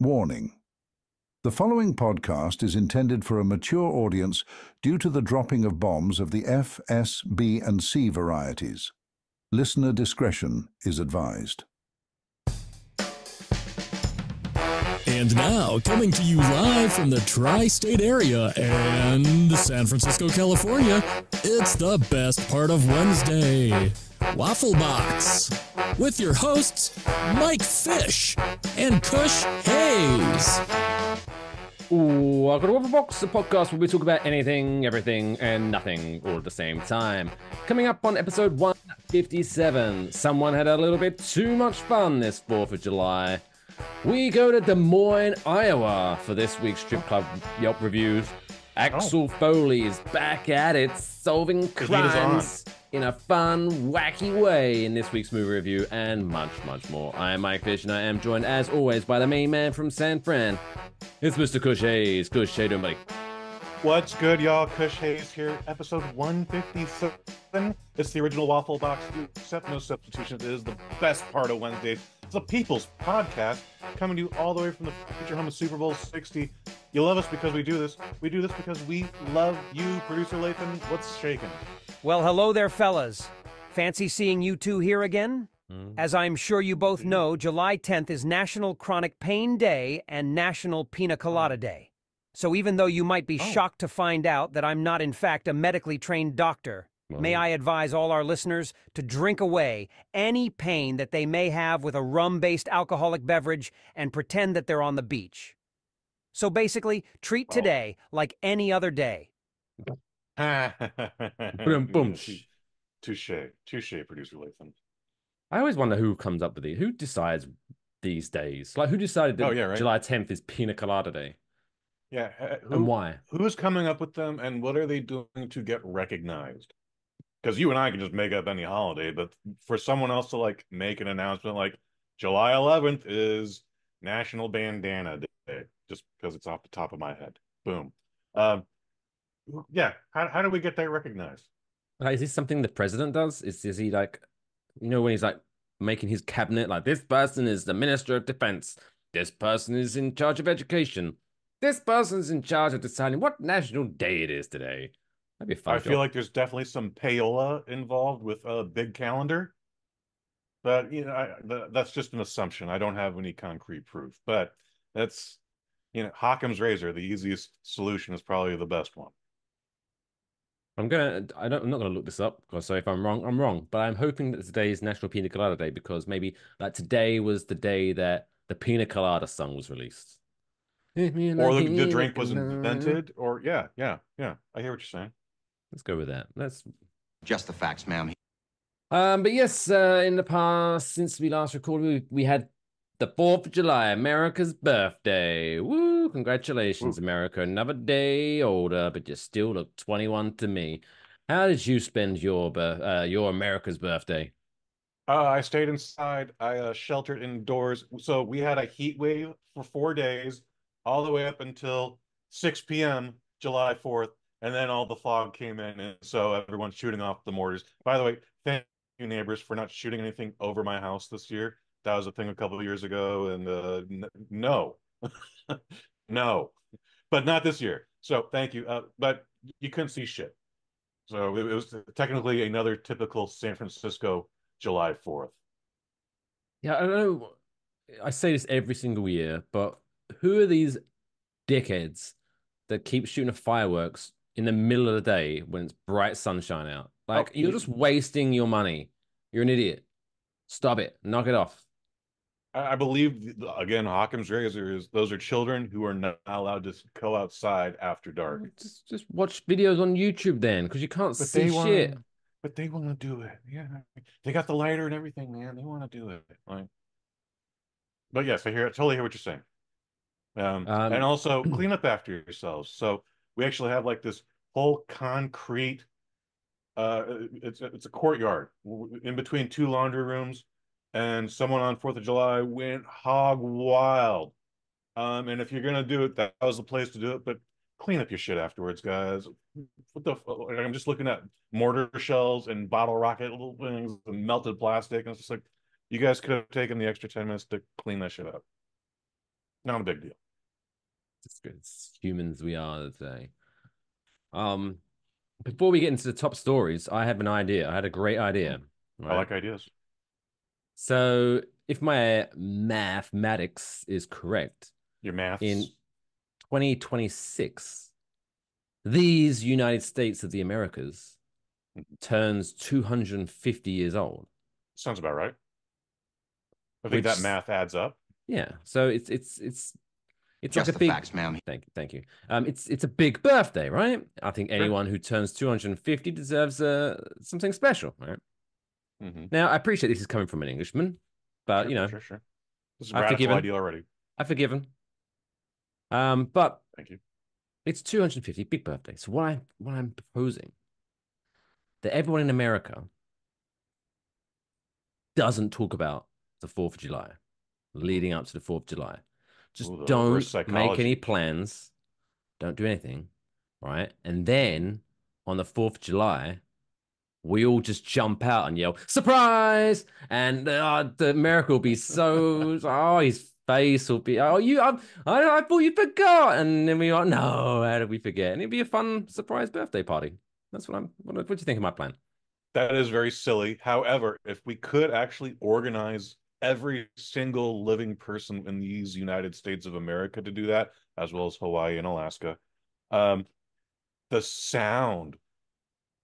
Warning. The following podcast is intended for a mature audience due to the dropping of bombs of the F, S, B, and C varieties. Listener discretion is advised. And now, coming to you live from the tri-state area and San Francisco, California, it's the best part of Wednesday, Waffle Box, with your hosts, Mike Fish and Kush Hayes. Welcome to Waffle Box, the podcast where we talk about anything, everything, and nothing all at the same time. Coming up on episode 157, someone had a little bit too much fun this 4th of July. We go to Des Moines, Iowa for this week's Strip Club Yelp reviews. Axel Foley is back at it, solving crimes in a fun, wacky way in this week's movie review, and much, much more. I am Mike Fish, and I am joined, as always, by the main man from San Fran. It's Mr. Kush Hayes. Kush, how you doing, buddy? What's good, y'all? Kush Hayes here, episode 157. It's the original Waffle Box, except no substitutions. It is the best part of Wednesdays. It's a people's podcast coming to you all the way from the future home of Super Bowl 60. You love us because we do this. We do this because we love you, producer Lathan. What's shaking? Well, hello there, fellas. Fancy seeing you two here again? As I'm sure you both know, July 10th is National Chronic Pain Day and National Pina Colada Day. So even though you might be shocked to find out that I'm not in fact a medically trained doctor, may I advise all our listeners to drink away any pain that they may have with a rum-based alcoholic beverage and pretend that they're on the beach. So basically, treat today like any other day. Boom. Touche, producer Lathan. I always wonder who comes up with these. Who decides these days? Like, who decided that July 10th is Pina Colada Day? Yeah. And why? Who's coming up with them, and what are they doing to get recognized? Because you and I can just make up any holiday, but for someone else to like make an announcement like July 11th is National Bandana Day, just because it's off the top of my head. Boom. Yeah. How do we get that recognized? Like, is this something the president does? Is he like, you know, when he's like making his cabinet, like, this person is the Minister of Defense, this person is in charge of education, this person's in charge of deciding what national day it is today. That'd be a fun I job. feel like there's definitely some payola involved with a big calendar, but you know, that's just an assumption. I don't have any concrete proof, but that's, you know, Occam's razor. The easiest solution is probably the best one. I'm not gonna look this up because, so if I'm wrong, I'm wrong. But I'm hoping that today is National Pina Colada Day because maybe like today was the day that the Pina Colada song was released, or the drink was invented, or yeah. I hear what you're saying. Let's go with that. Let's just the facts, ma'am. But yes, in the past, since we last recorded, we had the 4th of July, America's birthday. Woo! Congratulations, America. Another day older, but you still look 21 to me. How did you spend your America's birthday? I stayed inside. I sheltered indoors. So we had a heat wave for 4 days, all the way up until 6 p.m. July 4th. And then all the fog came in, and so everyone's shooting off the mortars. By the way, thank you, neighbors, for not shooting anything over my house this year. That was a thing a couple of years ago, and no, no, but not this year. So thank you. But you couldn't see shit. So it was technically another typical San Francisco July 4th. Yeah, I don't know. I say this every single year, but who are these dickheads that keep shooting fireworks in the middle of the day when it's bright sunshine out? Like, you're just wasting your money. You're an idiot. Stop it. Knock it off. I believe, again, Occam's razor is those are children who are not allowed to go outside after dark. Just watch videos on YouTube then, because you can't see shit. But they want to do it. Yeah, they got the lighter and everything, man. They want to do it. Like, but yes, totally hear what you're saying. And also clean up after yourselves. So we actually have like this whole concrete. It's a courtyard in between two laundry rooms, and someone on 4th of July went hog wild. And if you're gonna do it, that was the place to do it. But clean up your shit afterwards, guys. What the? I'm just looking at mortar shells and bottle rocket little things and melted plastic, and it's just like, you guys could have taken the extra 10 minutes to clean that shit up. Not a big deal. It's good. It's humans we are today. Before we get into the top stories, I have an idea. I had a great idea. I like ideas. So, if my mathematics is correct, Your maths. in 2026, these United States of the Americas turns 250 years old. Sounds about right. I think that math adds up. Yeah. So it's Just like a the big facts, ma'am. Thank you. It's a big birthday, right? I think anyone who turns 250 deserves something special, right? Now, I appreciate this is coming from an Englishman, but sure. This is a I've radical forgiven. idea already. I've forgiven. But thank you. It's 250, big birthday. So what I'm proposing that everyone in America doesn't talk about the 4th of July, leading up to the 4th of July. Just don't make any plans. Don't do anything, right? And then on the 4th of July, we all just jump out and yell, surprise! And the America will be so, oh, his face will be, oh, I thought you forgot. And then we are, no, how did we forget? And it'd be a fun surprise birthday party. That's what do you think of my plan? That is very silly. However, if we could actually organize every single living person in these United States of America to do that, as well as Hawaii and Alaska, the sound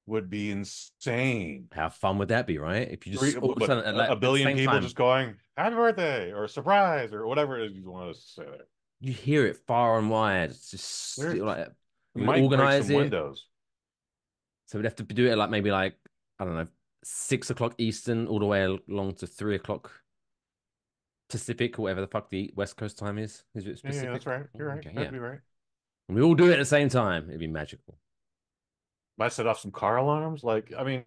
would be insane. How fun would that be, right? If you just all of a sudden, a billion people time, just going happy birthday or surprise or whatever it is you want to say there. You hear it far and wide. It's just like we might organize some windows. So we'd have to do it like maybe like, I don't know, 6 o'clock Eastern all the way along to 3 o'clock Pacific or whatever the fuck the West Coast time is. Is it specific? Yeah, that's right. You're right. Okay, that'd be right. And we all do it at the same time. It'd be magical. Might set off some car alarms. Like, I mean,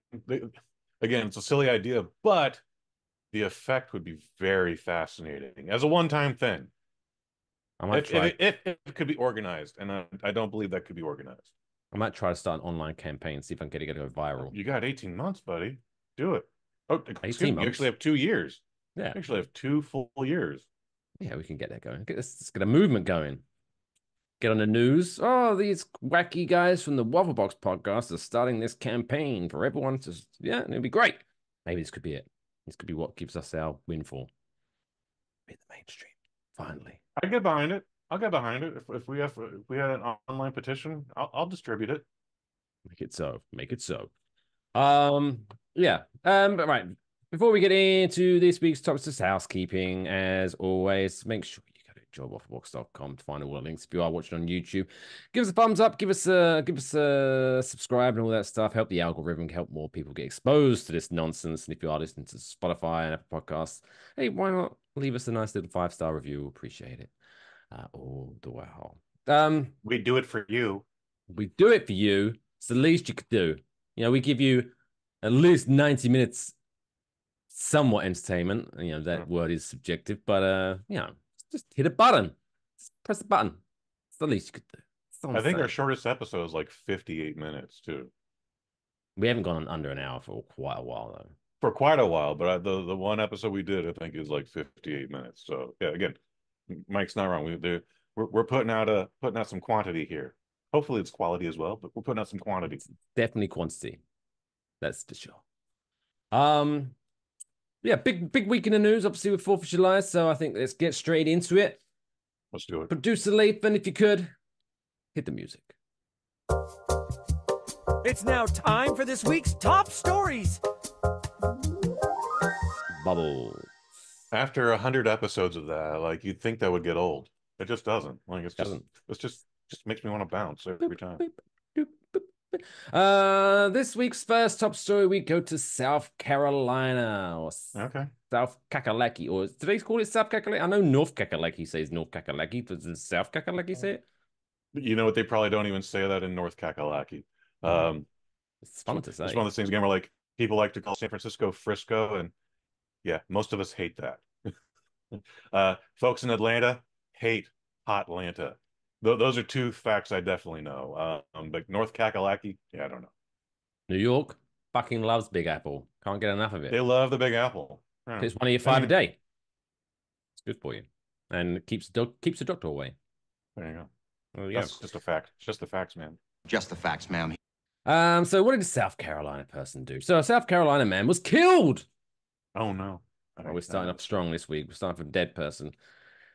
again, it's a silly idea, but the effect would be very fascinating as a one-time thing. I might try. If it could be organized, and I don't believe that could be organized. I might try to start an online campaign, see if I can get it to go viral. You got 18 months, buddy. Do it. Oh, 18 months? You actually have 2 years. Yeah. You actually have 2 full years. Yeah, we can get that going. Let's get a movement going. Get on the news. Oh, these wacky guys from the Waffle Box podcast are starting this campaign for everyone to, yeah, it'd be great. Maybe this could be it. This could be what gives us our windfall. Be the mainstream, finally. I get behind it. I'll get behind it. If we had an online petition, I'll distribute it. Make it so. Make it so. Yeah. But right. Before we get into this week's topics, just housekeeping, as always, make sure you go to enjoywafflebox.com to find all the links. If you are watching on YouTube, give us a thumbs up, give us a subscribe and all that stuff. Help the algorithm, help more people get exposed to this nonsense. And if you are listening to Spotify and Apple Podcasts, hey, why not leave us a nice little 5-star review? Appreciate it. All the while. We do it for you. We do it for you. It's the least you could do. You know, we give you at least 90 minutes somewhat entertainment. You know, that word is subjective, but you know, just hit a button. Just press the button. It's the least you could do. I think our shortest episode is like 58 minutes too. We haven't gone under an hour for quite a while though. For quite a while, but the one episode we did, I think, is like 58 minutes. So yeah, again, Mike's not wrong. We're putting out some quantity here. Hopefully it's quality as well, but we're putting out some quantity. It's definitely quantity. That's for sure. Yeah, big week in the news, obviously with 4th of July. So I think let's get straight into it. Let's do it. Producer Lathan, if you could, hit the music. It's now time for this week's top stories. Bubble. After 100 episodes of that, like you'd think that would get old. It just doesn't. Like it's just makes me want to bounce every time. This week's first top story, we go to South Carolina. Okay. South Kakalaki, or do they call it South Kakalaki? I know North Kakalaki says North Kakalaki. Does South Kakalaki say it? You know what? They probably don't even say that in North Kakalaki. It's fun to say. It's one of those things again where like people like to call San Francisco Frisco, and yeah, most of us hate that. Folks in Atlanta hate Hot Atlanta. Those are 2 facts I definitely know. But North Kakalaki, yeah, I don't know. New York fucking loves Big Apple. Can't get enough of it. They love the Big Apple. It's one of your 5 a day. It's good for you. and keeps the doctor away. There you go. Well, That's just a fact. It's just the facts, man. Just the facts, ma'am. So what did the South Carolina person do? So a South Carolina man was killed. Oh no. Well, we're starting off strong this week. We're starting from a dead person.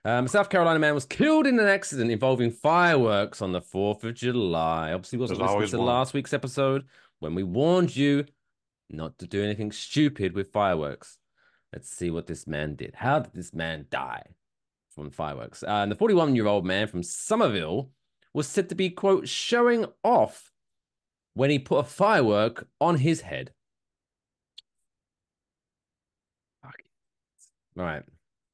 A South Carolina man was killed in an accident involving fireworks on the 4th of July. Obviously, wasn't listening to last week's episode when we warned you not to do anything stupid with fireworks. Let's see what this man did. How did this man die from fireworks? And the 41-year-old man from Somerville was said to be, quote, showing off when he put a firework on his head. All right.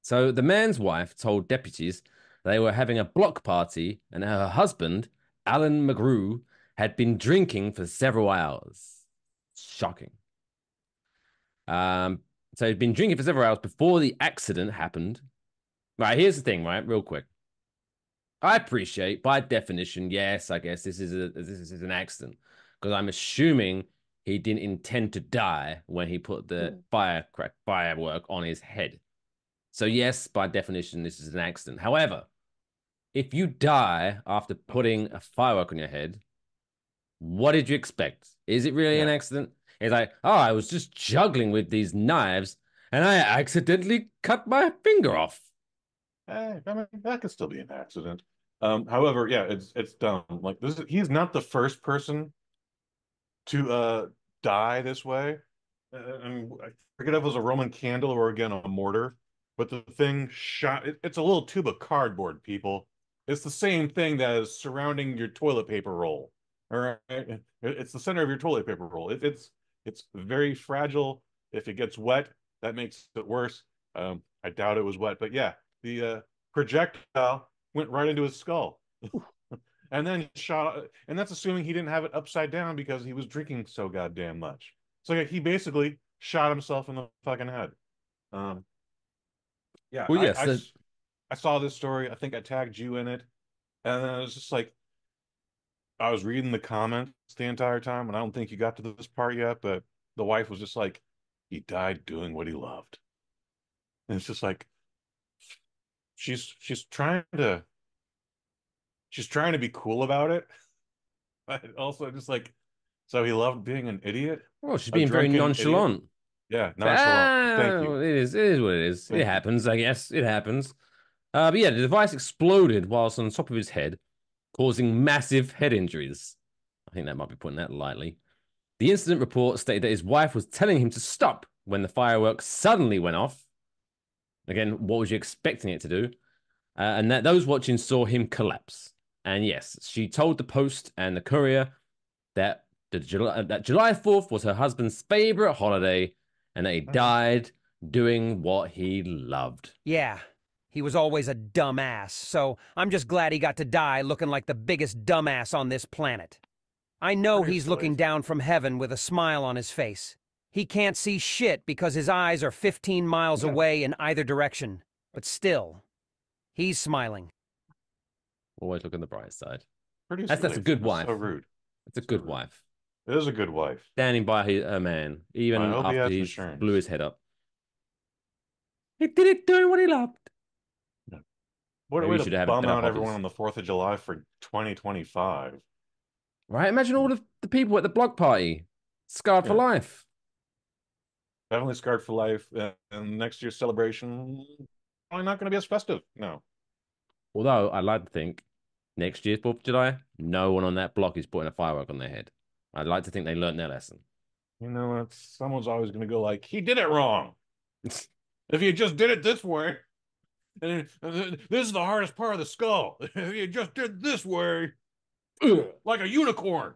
So the man's wife told deputies they were having a block party and her husband, Alan McGrew, had been drinking for several hours. Shocking. So he'd been drinking for several hours before the accident happened. Right, here's the thing, right, real quick. I appreciate, by definition, yes, I guess this is an accident, because I'm assuming he didn't intend to die when he put the firework on his head. So yes, by definition, this is an accident. However, if you die after putting a firework on your head, what did you expect? Is it really an accident? It's like, oh, I was just juggling with these knives and I accidentally cut my finger off. I mean, that could still be an accident. However, yeah, it's dumb. Like he's not the first person to die this way. And I forget if it was a Roman candle or again a mortar. But the thing shot, it's a little tube of cardboard, people. It's the same thing that is surrounding your toilet paper roll. All right. It's the center of your toilet paper roll. It's very fragile. If it gets wet, that makes it worse. I doubt it was wet, but yeah, the projectile went right into his skull. And then shot, and that's assuming he didn't have it upside down because he was drinking so goddamn much. So yeah, he basically shot himself in the fucking head. Yeah, well, yes, I saw this story. I think I tagged you in it, and then I was just like, I was reading the comments the entire time, and I don't think you got to this part yet, but the wife was just like, he died doing what he loved, and it's just like, she's trying to be cool about it, but also just like, so he loved being an idiot. Well, she's being very nonchalant. Idiot. Yeah, nonchalant. Thank you. It is what it is. It happens, I guess. It happens. But yeah, the device exploded whilst on top of his head, causing massive head injuries. I think that might be putting that lightly. The incident report stated that his wife was telling him to stop when the fireworks suddenly went off. Again, what was you expecting it to do? And that those watching saw him collapse. And yes, she told the Post and the Courier that July 4th was her husband's favorite holiday and that he died doing what he loved. Yeah, he was always a dumbass, so I'm just glad he got to die looking like the biggest dumbass on this planet. I know he's looking down from heaven with a smile on his face. He can't see shit because his eyes are 15 miles away in either direction, but still, he's smiling. Always look on the bright side. That's a good wife. So rude. It's a good wife. It is a good wife. Standing by her man, even after he blew his head up. He did it doing what he loved. Yeah. What a way to bum out everyone on the 4th of July for 2025. Right? Imagine all of the people at the block party. Scarred for life. Definitely scarred for life. And next year's celebration, probably not going to be as festive. No. Although, I'd like to think next year's 4th of July, no one on that block is putting a firework on their head. I'd like to think they learned their lesson. You know what? Someone's always going to go like, he did it wrong. If you just did it this way, and this is the hardest part of the skull. If you just did this way, like a unicorn.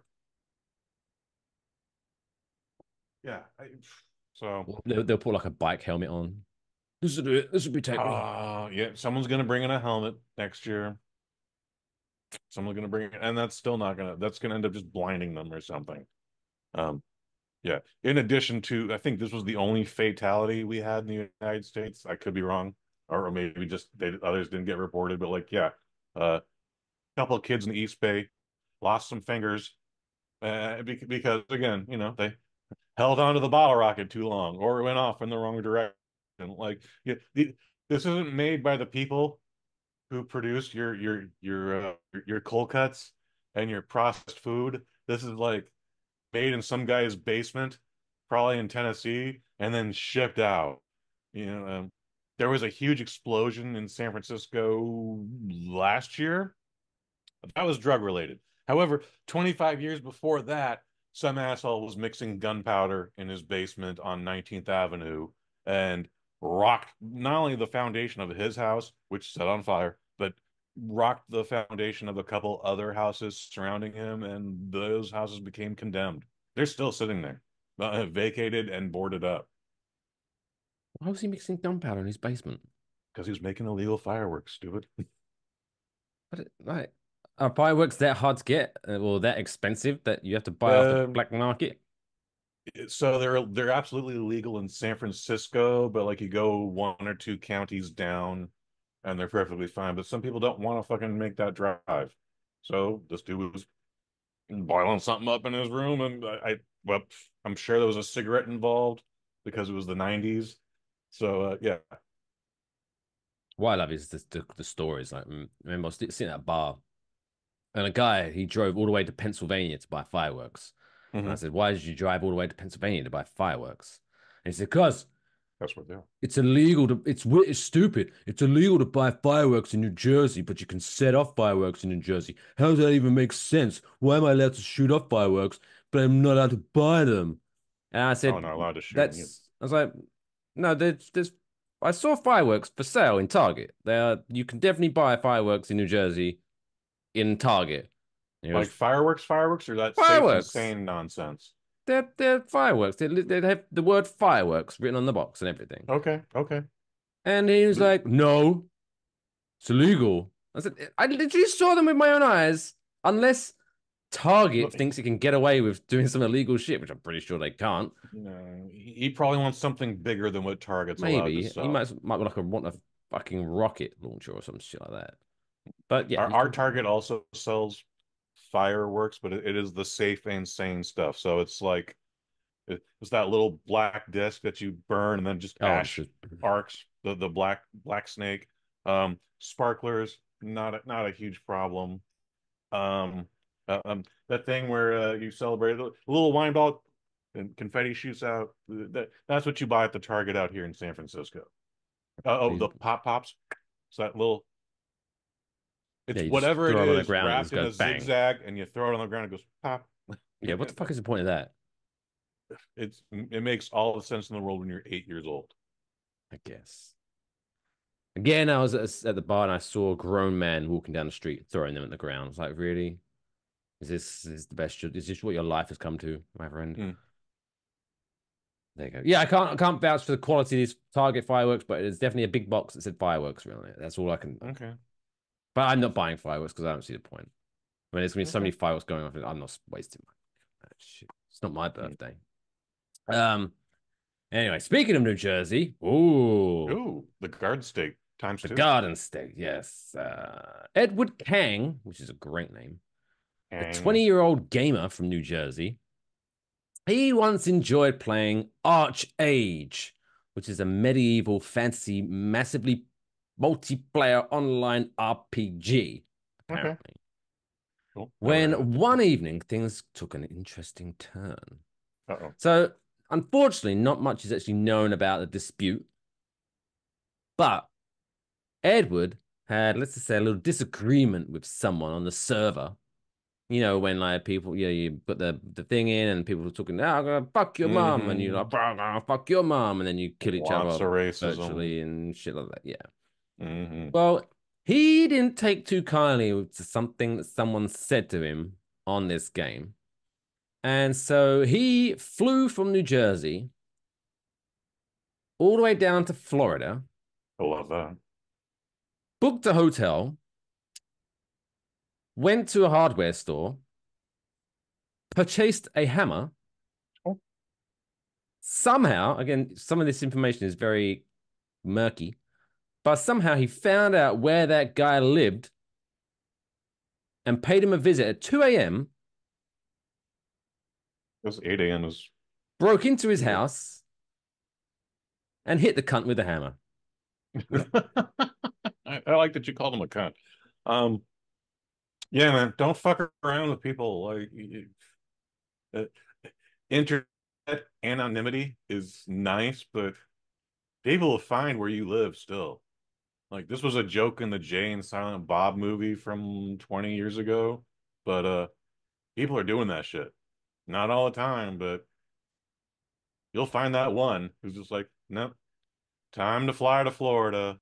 Yeah. So they'll put like a bike helmet on. This will do it. This will be technical. Yeah, someone's going to bring in a helmet next year. Someone's going to bring it, and that's still not going to, that's going to end up just blinding them or something. Yeah. In addition to, I think this was the only fatality we had in the United States. I could be wrong, or maybe just others didn't get reported, but like, yeah, a couple of kids in the East Bay lost some fingers because, again, you know, they held onto the bottle rocket too long, or it went off in the wrong direction. Like, yeah, this isn't made by the people who produce your cold cuts and your processed food. This is like made in some guy's basement, probably in Tennessee, and then shipped out. You know, there was a huge explosion in San Francisco last year. That was drug related. However, 25 years before that, some asshole was mixing gunpowder in his basement on 19th Avenue and rocked not only the foundation of his house, which set on fire, but rocked the foundation of a couple other houses surrounding him, and those houses became condemned. They're still sitting there, vacated and boarded up. Why was he mixing gunpowder in his basement? Because he was making illegal fireworks, stupid. But like, are fireworks that hard to get or that expensive that you have to buy off the black market? So they're absolutely legal in San Francisco, but like you go one or two counties down and they're perfectly fine. But some people don't want to fucking make that drive. So this dude was boiling something up in his room, and well, I'm sure there was a cigarette involved because it was the 90s. So yeah. What I love is the stories. Like, remember, I was sitting at a bar, and a guy, he drove all the way to Pennsylvania to buy fireworks. And I said, "Why did you drive all the way to Pennsylvania to buy fireworks?" And he said, "Because That's what they are. it's illegal to. It's stupid. It's illegal to buy fireworks in New Jersey, but you can set off fireworks in New Jersey. How does that even make sense? Why am I allowed to shoot off fireworks, but I'm not allowed to buy them?" And I said, Oh, not allowed to shoot them. "That's." I was like, "No, there's. I saw fireworks for sale in Target. You can definitely buy fireworks in New Jersey in Target." And he Like goes, fireworks, or that safe and "Fireworks. sane nonsense. They're fireworks. They have the word fireworks written on the box and everything." Okay, okay. And he was like, "No, it's illegal." I said, "I literally saw them with my own eyes. Unless Target thinks it can get away with doing some illegal shit, which I'm pretty sure they can't. No, he probably wants something bigger than what Target's allowed to Maybe he sell. might want a fucking rocket launcher or some shit like that." But yeah, Our Target also sells fireworks, but it is the safe and sane stuff. So it's like it's that little black disc that you burn and then just oh, ash arcs, the black snake. Sparklers, not a huge problem. Um, that thing where you celebrate a little wine ball and confetti shoots out. That's what you buy at the Target out here in San Francisco. The pops. It's that little. It's yeah, you just whatever it throw it on the is ground and it wrapped just in goes a bang. zigzag, and you throw it on the ground. It goes pop. Yeah, what the fuck is the point of that? It makes all the sense in the world when you're 8 years old. I guess. Again, I was at the bar and I saw a grown man walking down the street throwing them at the ground. I was like, really? Is the best? Is this what your life has come to, my friend? Mm. There you go. Yeah, I can't vouch for the quality of these Target fireworks, but it's definitely a big box that said fireworks on it. That's all I can. Okay. But I'm not buying fireworks because I don't see the point. I mean, there's gonna be so many Okay. fireworks going off. I'm not wasting money. Shit. It's not my birthday. Um. Anyway, speaking of New Jersey, ooh, Ooh, the Garden State times the two. Garden State. Yes, Edward Kang, which is a great name, a And 20-year-old gamer from New Jersey. He once enjoyed playing Archage, which is a medieval fantasy, massively multiplayer online RPG, okay. apparently. Cool. Never heard of it. When one evening things took an interesting turn. Uh-oh. So, unfortunately, not much is actually known about the dispute, but Edward had, let's just say, a little disagreement with someone on the server. You know, when like people, you put the thing in and people were talking, I'm gonna fuck your mom, and you're like, I'm gonna fuck your mom, and then you kill each Lots other of racism. virtually and shit like that. Yeah. Mm-hmm. Well, he didn't take too kindly to something that someone said to him on this game. And so he flew from New Jersey all the way down to Florida, I love that. booked a hotel, went to a hardware store, purchased a hammer. Oh. Somehow, again, some of this information is very murky, but somehow he found out where that guy lived and paid him a visit at 2 a.m., This 8 a.m. is broke into his house, and hit the cunt with a hammer. I like that you called him a cunt. Um, yeah, man, don't fuck around with people. Like, uh, internet anonymity is nice, but people will find where you live still. Like, this was a joke in the Jay and Silent Bob movie from 20 years ago, but people are doing that shit. Not all the time, but you'll find that one who's just like, nope, time to fly to Florida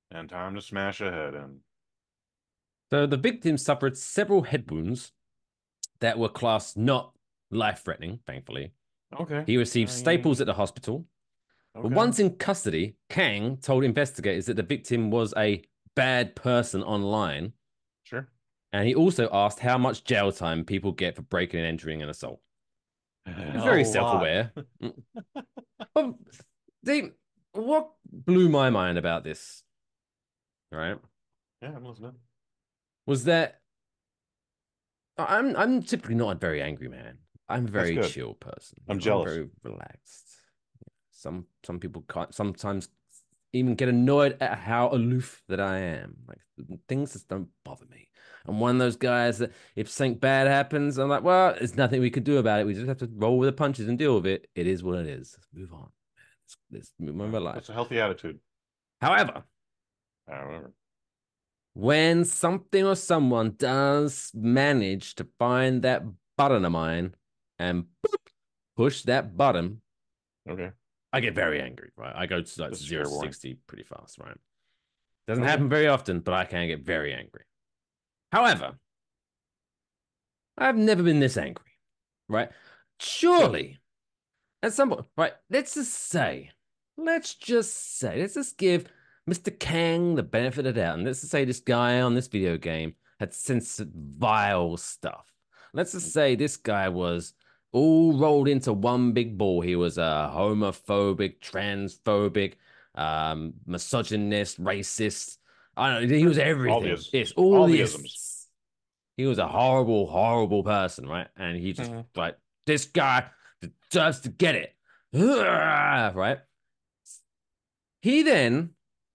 and time to smash a head in. So the victim suffered several head wounds that were classed not life-threatening, thankfully. Okay. He received staples at the hospital. But Okay. once in custody, Kang told investigators that the victim was a bad person online. Sure. And he also asked how much jail time people get for breaking and entering an assault. He's very self-aware. Well, what blew my mind about this, right? Yeah, I'm listening. Was that I'm typically not a very angry man. I'm a very chill person. I'm jealous. I'm very relaxed. Some people can't sometimes even get annoyed at how aloof that I am. Like things just don't bother me. I'm one of those guys that if something bad happens, I'm like, well, there's nothing we can do about it. We just have to roll with the punches and deal with it. It is what it is. Let's move on. Let's move on with life. That's a healthy attitude. However, when something or someone does manage to find that button of mine and boop, push that button, okay, I get very angry, right? I go to like 0 to 60 pretty fast, right? Doesn't Okay. happen very often, but I can get very angry. However, I've never been this angry, right? Surely, at some point, right? Let's just give Mr. Kang the benefit of the doubt, and let's just say this guy on this video game had censored vile stuff. Let's just say this guy was all rolled into one big ball. He was a homophobic, transphobic, misogynist, racist. I don't know. He was everything. It's all the isms. He was a horrible, horrible person, right? And he just like this guy deserves to get it, right? He then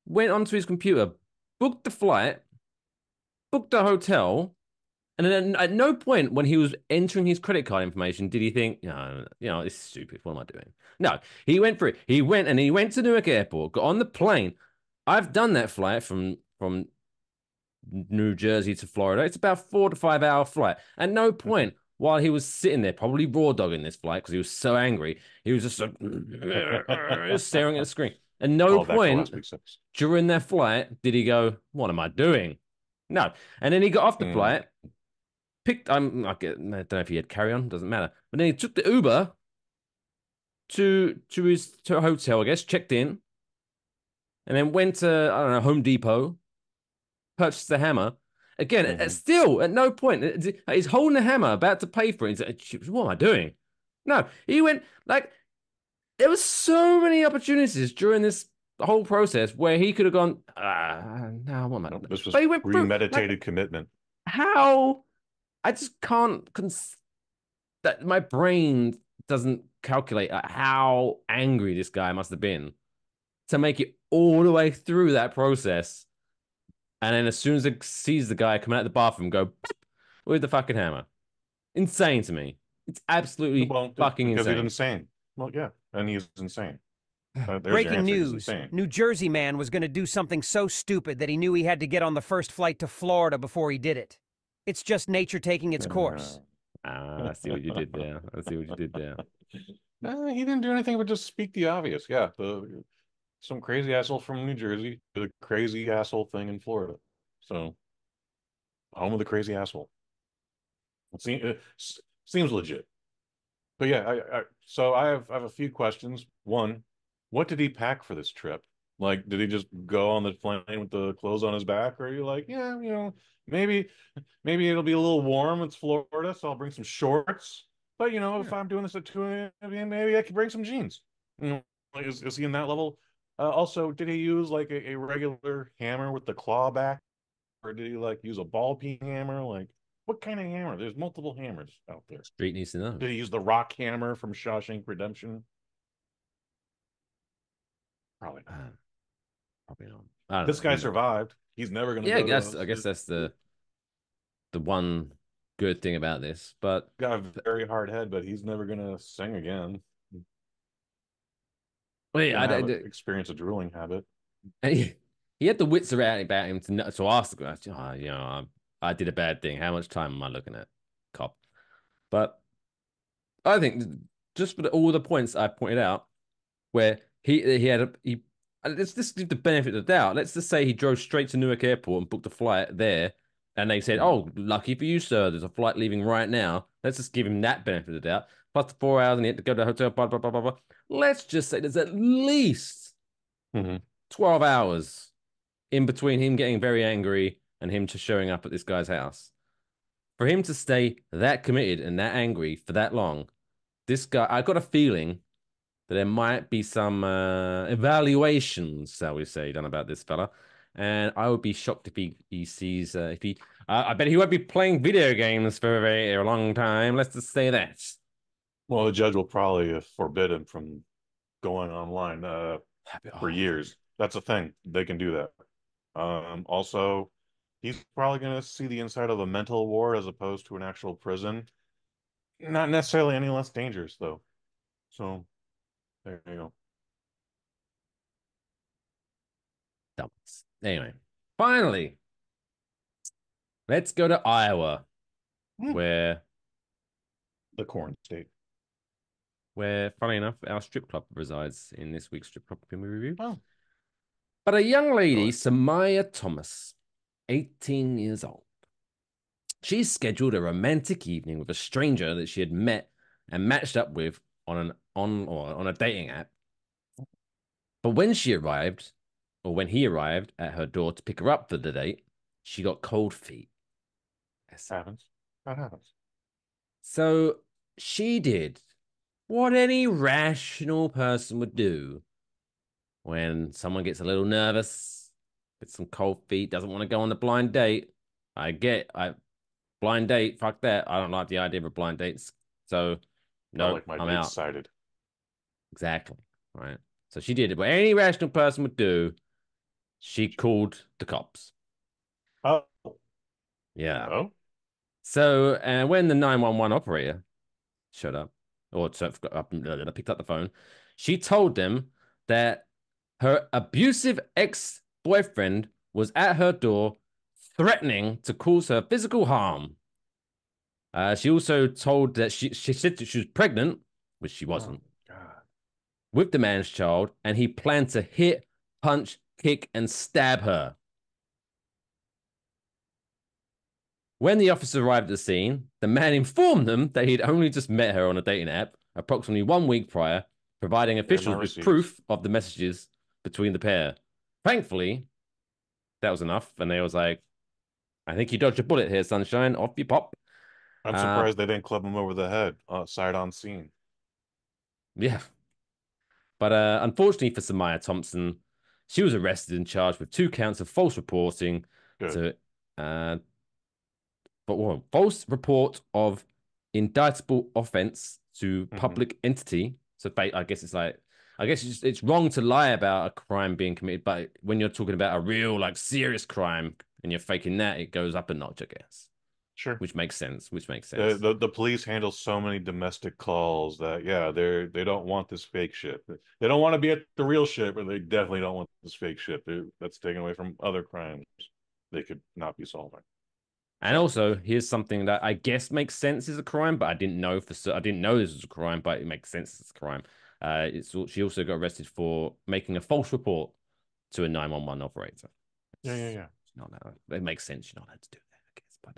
went onto his computer, booked the flight, booked a hotel, and then at no point when he was entering his credit card information did he think, no, it's stupid. What am I doing? No, he went through it. He went to Newark Airport, got on the plane. I've done that flight from New Jersey to Florida. It's about 4 to 5 hour flight. At no point while he was sitting there, probably raw dogging this flight because he was so angry, he was just staring at the screen. At no point during that flight did he go, "What am I doing?" No. And then he got off the flight, picked. I don't know if he had carry on, doesn't matter. But then he took the Uber to a hotel, I guess, checked in, and then went to I don't know Home Depot, purchased the hammer. Again, still at no point he's holding the hammer, about to pay for it. He's like, "What am I doing?" No, he went like there was so many opportunities during this whole process where he could have gone. No, what am I? This was but he went premeditated commitment. How? I just can't. That my brain doesn't calculate how angry this guy must have been to make it all the way through that process. And then as soon as it sees the guy coming out of the bathroom, go with the fucking hammer. Insane to me. It's absolutely fucking insane. Because he's insane. Well, yeah, and he's insane. Breaking news. New Jersey man was going to do something so stupid that he knew he had to get on the first flight to Florida before he did it. It's just nature taking its course. I see what you did there. No, he didn't do anything but just speak the obvious. Yeah, some crazy asshole from New Jersey did a crazy asshole thing in Florida. So, home of the crazy asshole. It seems legit. But yeah, so I have a few questions. One, what did he pack for this trip? Like, did he just go on the plane with the clothes on his back, or are you like, yeah, maybe it'll be a little warm. It's Florida, so I'll bring some shorts. But if I'm doing this at 2 a.m., maybe I could bring some jeans. Is he in that level? Also, did he use like a regular hammer with the claw back, or did he like use a ball peen hammer? Like, what kind of hammer? There's multiple hammers out there. Street needs to know. Did he use the rock hammer from Shawshank Redemption? Probably not. Probably not. I don't This know. guy survived. He's never gonna Yeah, go to I guess that's the one good thing about this. But got a very hard head, but he's never gonna sing again. wait, Gonna have experience a drooling habit. he had the wits around about him to ask the question. Oh, you know, I did a bad thing. How much time am I looking at, cop? But I think just for all the points I pointed out, where he had a he. Let's just give the benefit of the doubt. Let's just say he drove straight to Newark Airport and booked a flight there, and they said, "Oh, lucky for you, sir. There's a flight leaving right now." Let's just give him that benefit of the doubt. Plus the 4 hours, and he had to go to the hotel. Blah blah blah blah blah. Let's just say there's at least 12 hours in between him getting very angry and him just showing up at this guy's house. For him to stay that committed and that angry for that long, this guy, I got a feeling that there might be some evaluations, shall we say, done about this fella. And I would be shocked if he sees, if he, I bet he won't be playing video games for a very long time. Let's just say that. Well, the judge will probably forbid him from going online for years. That's a thing. They can do that. Also, he's probably going to see the inside of a mental ward as opposed to an actual prison. Not necessarily any less dangerous, though. So, there you go. Dumps. Anyway, finally, let's go to Iowa, where the corn state. Where, funny enough, our strip club resides in this week's strip club film review. Oh. But a young lady, Samaya Thomas, 18 years old, she's scheduled a romantic evening with a stranger that she had met and matched up with on a dating app. But when he arrived at her door to pick her up for the date, she got cold feet. Happens. That happens. So she did what any rational person would do when someone gets a little nervous, gets some cold feet, doesn't want to go on the blind date. Blind date, fuck that. I don't like the idea of blind dates. So no, like my I'm date out. decided. Exactly. Right. So she did what any rational person would do. She called the cops. Oh. Yeah. Oh. So when the 911 operator showed up, or picked up the phone, she told them that her abusive ex-boyfriend was at her door threatening to cause her physical harm. She also told that she said that she was pregnant, which she wasn't, with the man's child, and he planned to hit, punch, kick, and stab her. When the officer arrived at the scene, the man informed them that he'd only just met her on a dating app approximately 1 week prior, providing officials with proof of the messages between the pair. Thankfully, that was enough, and they was like, I think you dodged a bullet here, sunshine. Off you pop. I'm surprised they didn't club him over the head, sight on scene. Yeah. But unfortunately for Samaya Thompson, she was arrested and charged with 2 counts of false reporting false report of indictable offense to public entity. So I guess it's wrong to lie about a crime being committed, but when you're talking about a real serious crime and you're faking that, it goes up a notch, I guess. Sure. Which makes sense. The police handle so many domestic calls that they don't want this fake shit. They don't want to be at the real shit, but they definitely don't want this fake shit. That's taken away from other crimes they could not be solving. And also, here's something that I guess makes sense as a crime, but I didn't know this was a crime, but it makes sense as a crime. She also got arrested for making a false report to a 911 operator. Yeah. It makes sense. You're not allowed to do that, I guess. But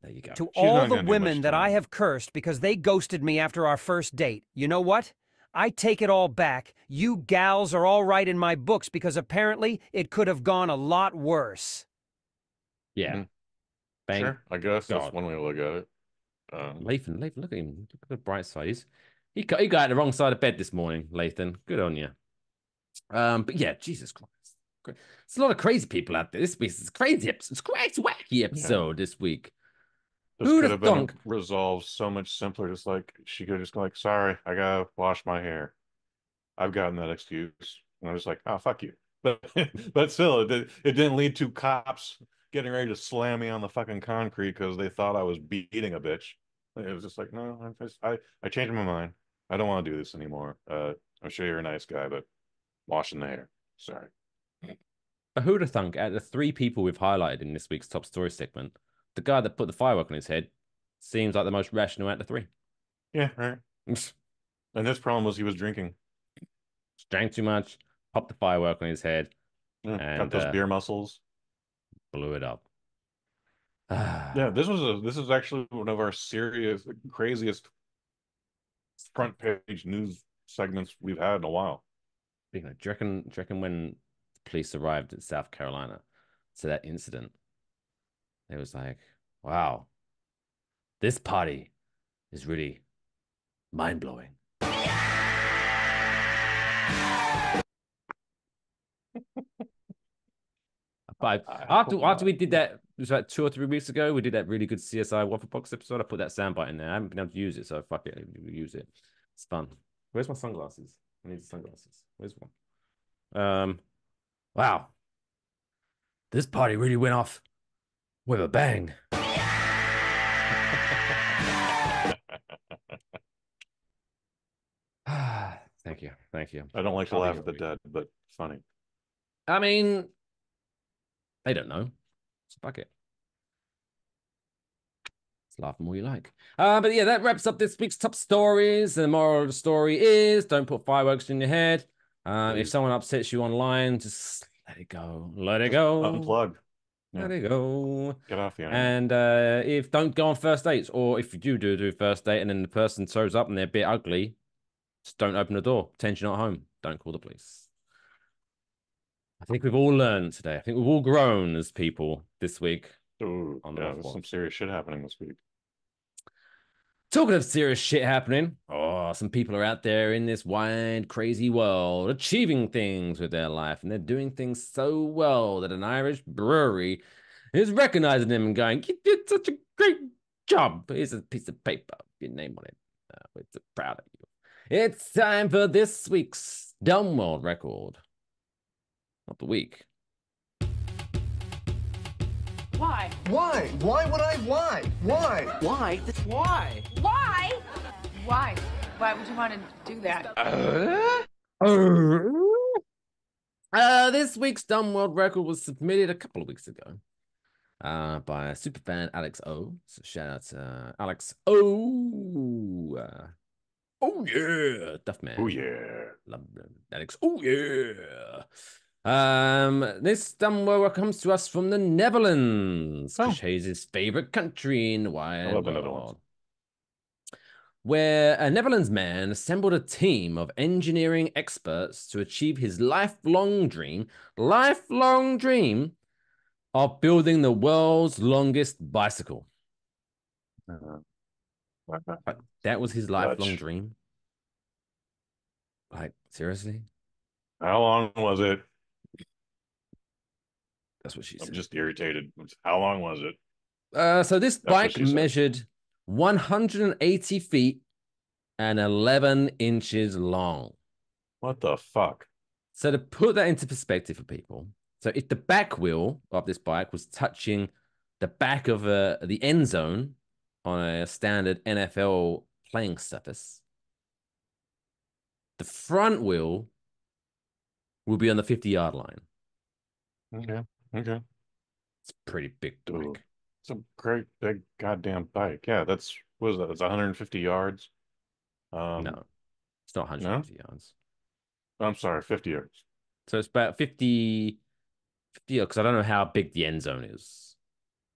there you go. To all the women that I have cursed because they ghosted me after our first date, you know what? I take it all back. You gals are all right in my books because apparently it could have gone a lot worse. Yeah. Sure, I guess that's one way to look at it. Lathan, look at him. Look at the bright side. He got at the wrong side of bed this morning, Lathan. Good on you. But yeah, Jesus Christ. There's a lot of crazy people out there. This week is crazy. It's quite wacky episode this week. This could have been resolved so much simpler. Just like she could have just gone sorry, I gotta wash my hair. I've gotten that excuse. And I'm just like, oh, fuck you. but still, it didn't lead to cops getting ready to slam me on the fucking concrete because they thought I was beating a bitch. It was just like, no, I changed my mind. I don't want to do this anymore. I'm sure you're a nice guy, but washing the hair. Sorry. Who'd have thunk out of the 3 people we've highlighted in this week's top story segment, the guy that put the firework on his head seems like the most rational out of the 3. Yeah, right. And his problem was he was drinking. Drank too much, popped the firework on his head, Yeah, and got those beer muscles. blew it up. Yeah, this is actually one of our craziest front page news segments we've had in a while. Do you reckon when the police arrived at South Carolina to that incident, it was like, wow, this party is really mind-blowing. After we did that, it was like 2 or 3 weeks ago, we did that really good CSI Waffle Box episode. I put that soundbite in there. I haven't been able to use it, so fuck it, we use it. It's fun. Where's my sunglasses? I need the sunglasses. Where's one? Wow. This party really went off with a bang. Thank you. Thank you. I don't like to laugh at the dead, but funny. I mean, they don't know. So fuck it. Laugh more you like. But yeah, that wraps up this week's top stories. The moral of the story is don't put fireworks in your head. If someone upsets you online, just let it go. Let it go. Unplug. Let it go. Get off the internet. And if don't go on first dates, or if you do first date and then the person shows up and they're a bit ugly, just don't open the door. Pretend you're not home. Don't call the police. I think we've all learned today. I think we've all grown as people this week. Ooh, yeah, there's some serious shit happening this week. Talking of serious shit happening, some people are out there in this wide, crazy world achieving things with their life, and they're doing things so well that an Irish brewery is recognizing them and going, "You did such a great job. Here's a piece of paper, your name on it. We're so proud of you." It's time for this week's Dumb World Record of the week. Why? Why? Why would I? Why? Why? Why? Why? Why? Why? Why would you want to do that? This week's Dumb World Record was submitted a couple of weeks ago by superfan Alex O. So shout out to Alex O. Oh yeah, Duffman. Oh yeah, love Alex. Oh yeah. This dumb world comes to us from the Netherlands, Kush's favorite country in the wide world, where a Netherlands man assembled a team of engineering experts to achieve his lifelong dream of building the world's longest bicycle. That was his lifelong dream. Like, seriously? How long was it? That's what she said. I'm just irritated. How long was it? So this bike measured 180 feet and 11 inches long. What the fuck? So to put that into perspective for people, so if the back wheel of this bike was touching the back of the end zone on a standard NFL playing surface, the front wheel will be on the 50-yard line. Okay. It's a pretty big bike. It's a great big goddamn bike. Yeah, that's what is that? It's 150 yards. No, it's not 150 yards. I'm sorry, 50 yards. So it's about 50 because I don't know how big the end zone is.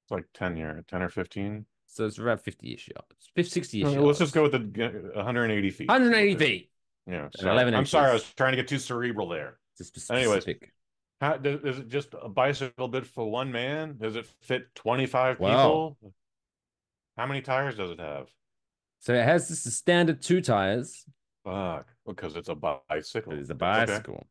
It's like 10 or 15. So it's around 50-ish yards. 60-ish yards. Let's just go with the 180 feet. 180 feet. Yeah. I'm sorry, I was trying to get too cerebral there. Anyways, is it just a bicycle built for one man? Does it fit 25 people? How many tires does it have? So it has just the standard 2 tires. Fuck, because it's a bicycle. It's a bicycle.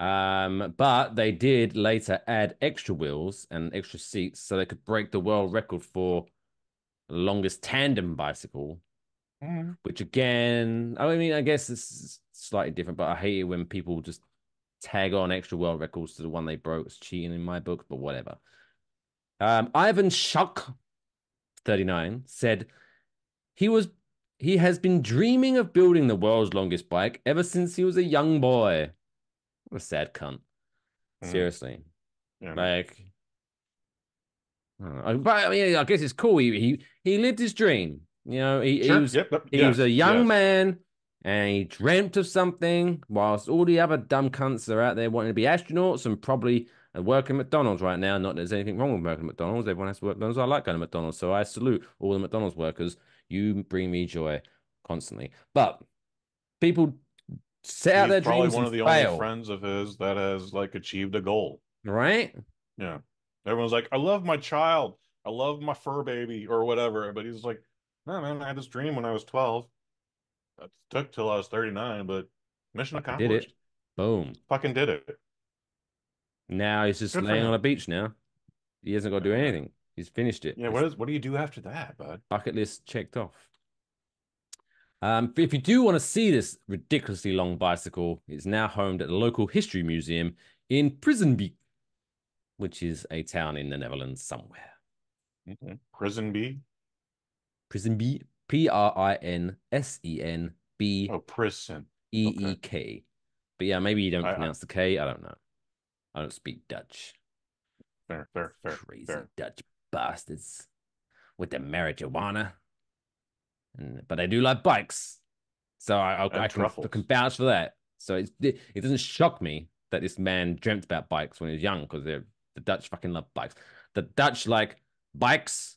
Okay. But they did later add extra wheels and extra seats so they could break the world record for the longest tandem bicycle. Which again, I mean, I guess it's slightly different, but I hate it when people just tag on extra world records to the one they broke. It's cheating in my book, but whatever. Ivan Schuck, 39, said he has been dreaming of building the world's longest bike ever since he was a young boy. What a sad cunt. Seriously. Yeah. Like, but I mean, I guess it's cool. He lived his dream. You know, he was a young man, and he dreamt of something, whilst all the other dumb cunts are out there wanting to be astronauts and probably working at McDonald's right now. Not that there's anything wrong with working at McDonald's. Everyone has to work at McDonald's. I like going to McDonald's, so I salute all the McDonald's workers. You bring me joy constantly. But people set out their dreams probably one of the fail. only friends of his that has like achieved a goal. Right? Yeah. Everyone's like, I love my child. I love my fur baby or whatever. But he's like, no, man, I had this dream when I was 12. It took till I was 39, but mission accomplished. Did it. Boom. Fucking did it. Now he's just laying on a beach now. He hasn't got to do anything. He's finished it. Yeah, what do you do after that, bud? Bucket list checked off. If you do want to see this ridiculously long bicycle, it's now homed at the local history museum in Prisonbeek, which is a town in the Netherlands somewhere. Prisonbeek? Prisonbeek. P-R-I-N-S-E-N-B. Oh, prison. E-E-K. Okay. But yeah, maybe you don't pronounce the K. I don't know. I don't speak Dutch. Fair. Crazy Dutch bastards with their marijuana. But I do like bikes, so I can vouch for that. So it doesn't shock me that this man dreamt about bikes when he was young, because the Dutch fucking love bikes. The Dutch like bikes,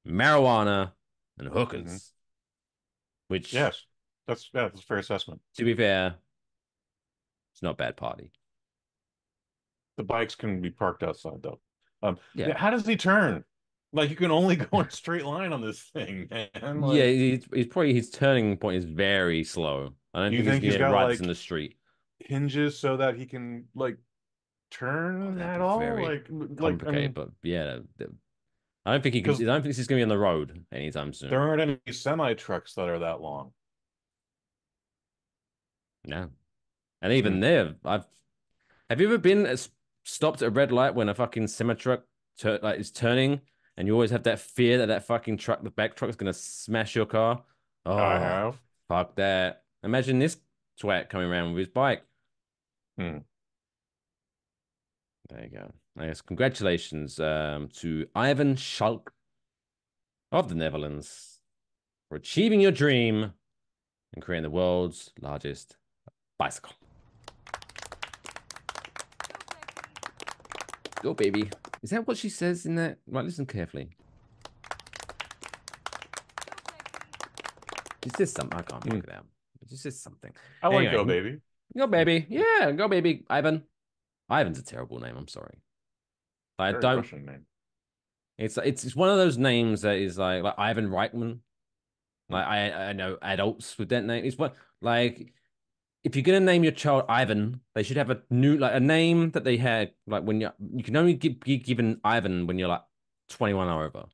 marijuana, and hookers. Which that's a fair assessment. To be fair, it's not a bad party. The bikes can be parked outside though. How does he turn? Like, you can only go in a straight line on this thing, man. Like, yeah, he's probably, his turning point is very slow. I don't think he's got ruts in the street. Hinges so that he can like turn at all. Like complicated, but yeah, I don't think he can. I don't think this is going to be on the road anytime soon. There aren't any semi trucks that are that long. No, and even there, have you ever been stopped at a red light when a fucking semi truck is turning? And you always have that fear that fucking truck, the back truck, is going to smash your car. Oh, I have. Fuck that. Imagine this twat coming around with his bike. There you go. I guess congratulations to Ivan Schalk of the Netherlands for achieving your dream and creating the world's largest bicycle. Go, baby. Is that what she says in that? Right, listen carefully. She says something. I can't work it out. She says something. Anyway, like go, baby. Go, baby. Yeah, go, baby. Ivan. Ivan's a terrible name. I'm sorry. I don't. Russian name. It's one of those names that is like Ivan Reichman. Like I know adults with that name. It's what like. If you're gonna name your child Ivan, they should have a name that they had like when you can only be given Ivan when you're like 21 or over.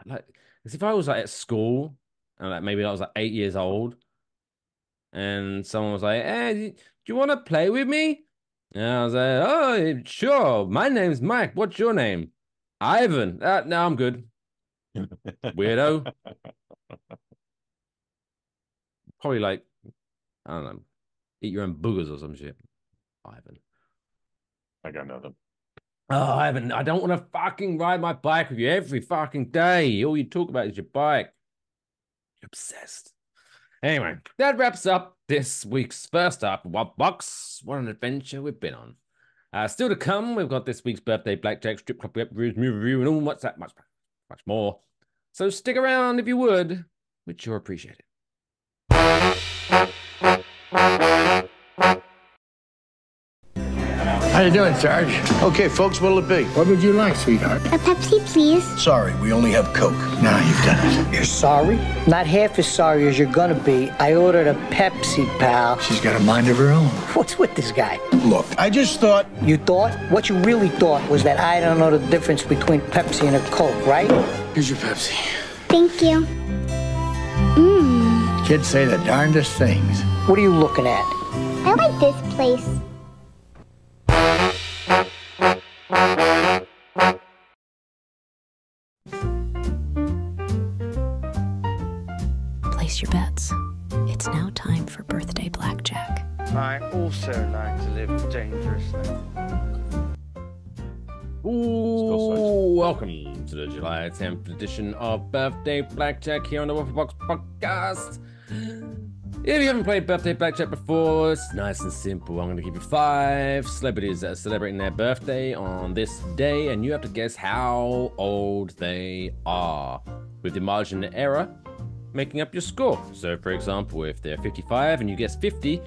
Like, as if I was like at school and like maybe I was like 8 years old, and someone was like, "Hey, do you want to play with me?" And I was like, "Oh, sure. My name's Mike. What's your name?" Ivan. No, I'm good. Weirdo. Probably like, I don't know, eat your own boogers or some shit. Ivan. I got nothing. Oh, Ivan, I don't want to fucking ride my bike with you every fucking day. All you talk about is your bike. You're obsessed. Anyway, that wraps up this week's first up Waffle Box. What an adventure we've been on. Still to come, we've got this week's birthday Blackjack, Strip Club Yelp, movie review, and all much more. So stick around if you would, which you're appreciated. How you doing, Sarge? Okay, folks, what'll it be? What would you like, sweetheart? A Pepsi, please. Sorry, we only have Coke. Now you've done it. You're sorry? Not half as sorry as you're gonna be. I ordered a Pepsi, pal. She's got a mind of her own. What's with this guy? Look, I just thought... You thought? What you really thought was that I don't know the difference between Pepsi and a Coke, right? Here's your Pepsi. Thank you. Kids say the darndest things. What are you looking at? I like this place. Place your bets. It's now time for birthday blackjack. I also like to live dangerously. Ooh, welcome to the July 10th edition of Birthday Blackjack here on the Waffle Box podcast. If you haven't played Birthday Blackjack before, it's nice and simple. I'm going to give you 5 celebrities that are celebrating their birthday on this day, and you have to guess how old they are, with the margin of error making up your score. So, for example, if they're 55 and you guess 50,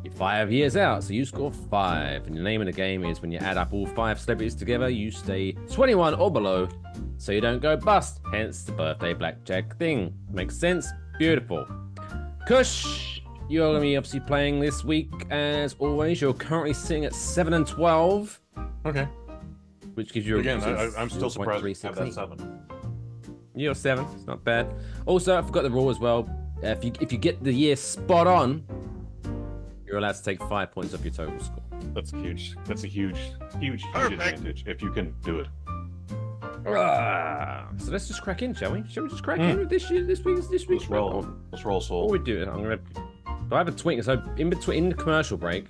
you're 5 years out, so you score 5. And the name of the game is when you add up all 5 celebrities together, you stay 21 or below, so you don't go bust. Hence the Birthday Blackjack thing. Makes sense? Beautiful. Kush, you're going to be obviously playing this week as always. You're currently sitting at 7 and 12. Okay. Which gives you again. I'm still surprised we have that 7. You're 7. It's not bad. Also, I forgot the rule as well. If you get the year spot on, you're allowed to take 5 points off your total score. That's huge. That's a huge advantage if you can do it. So let's just crack in, shall we? Shall we just crack in with this week's? Let's roll. Let's roll, Soul. What we do? So I have a Twinkie. So in the commercial break,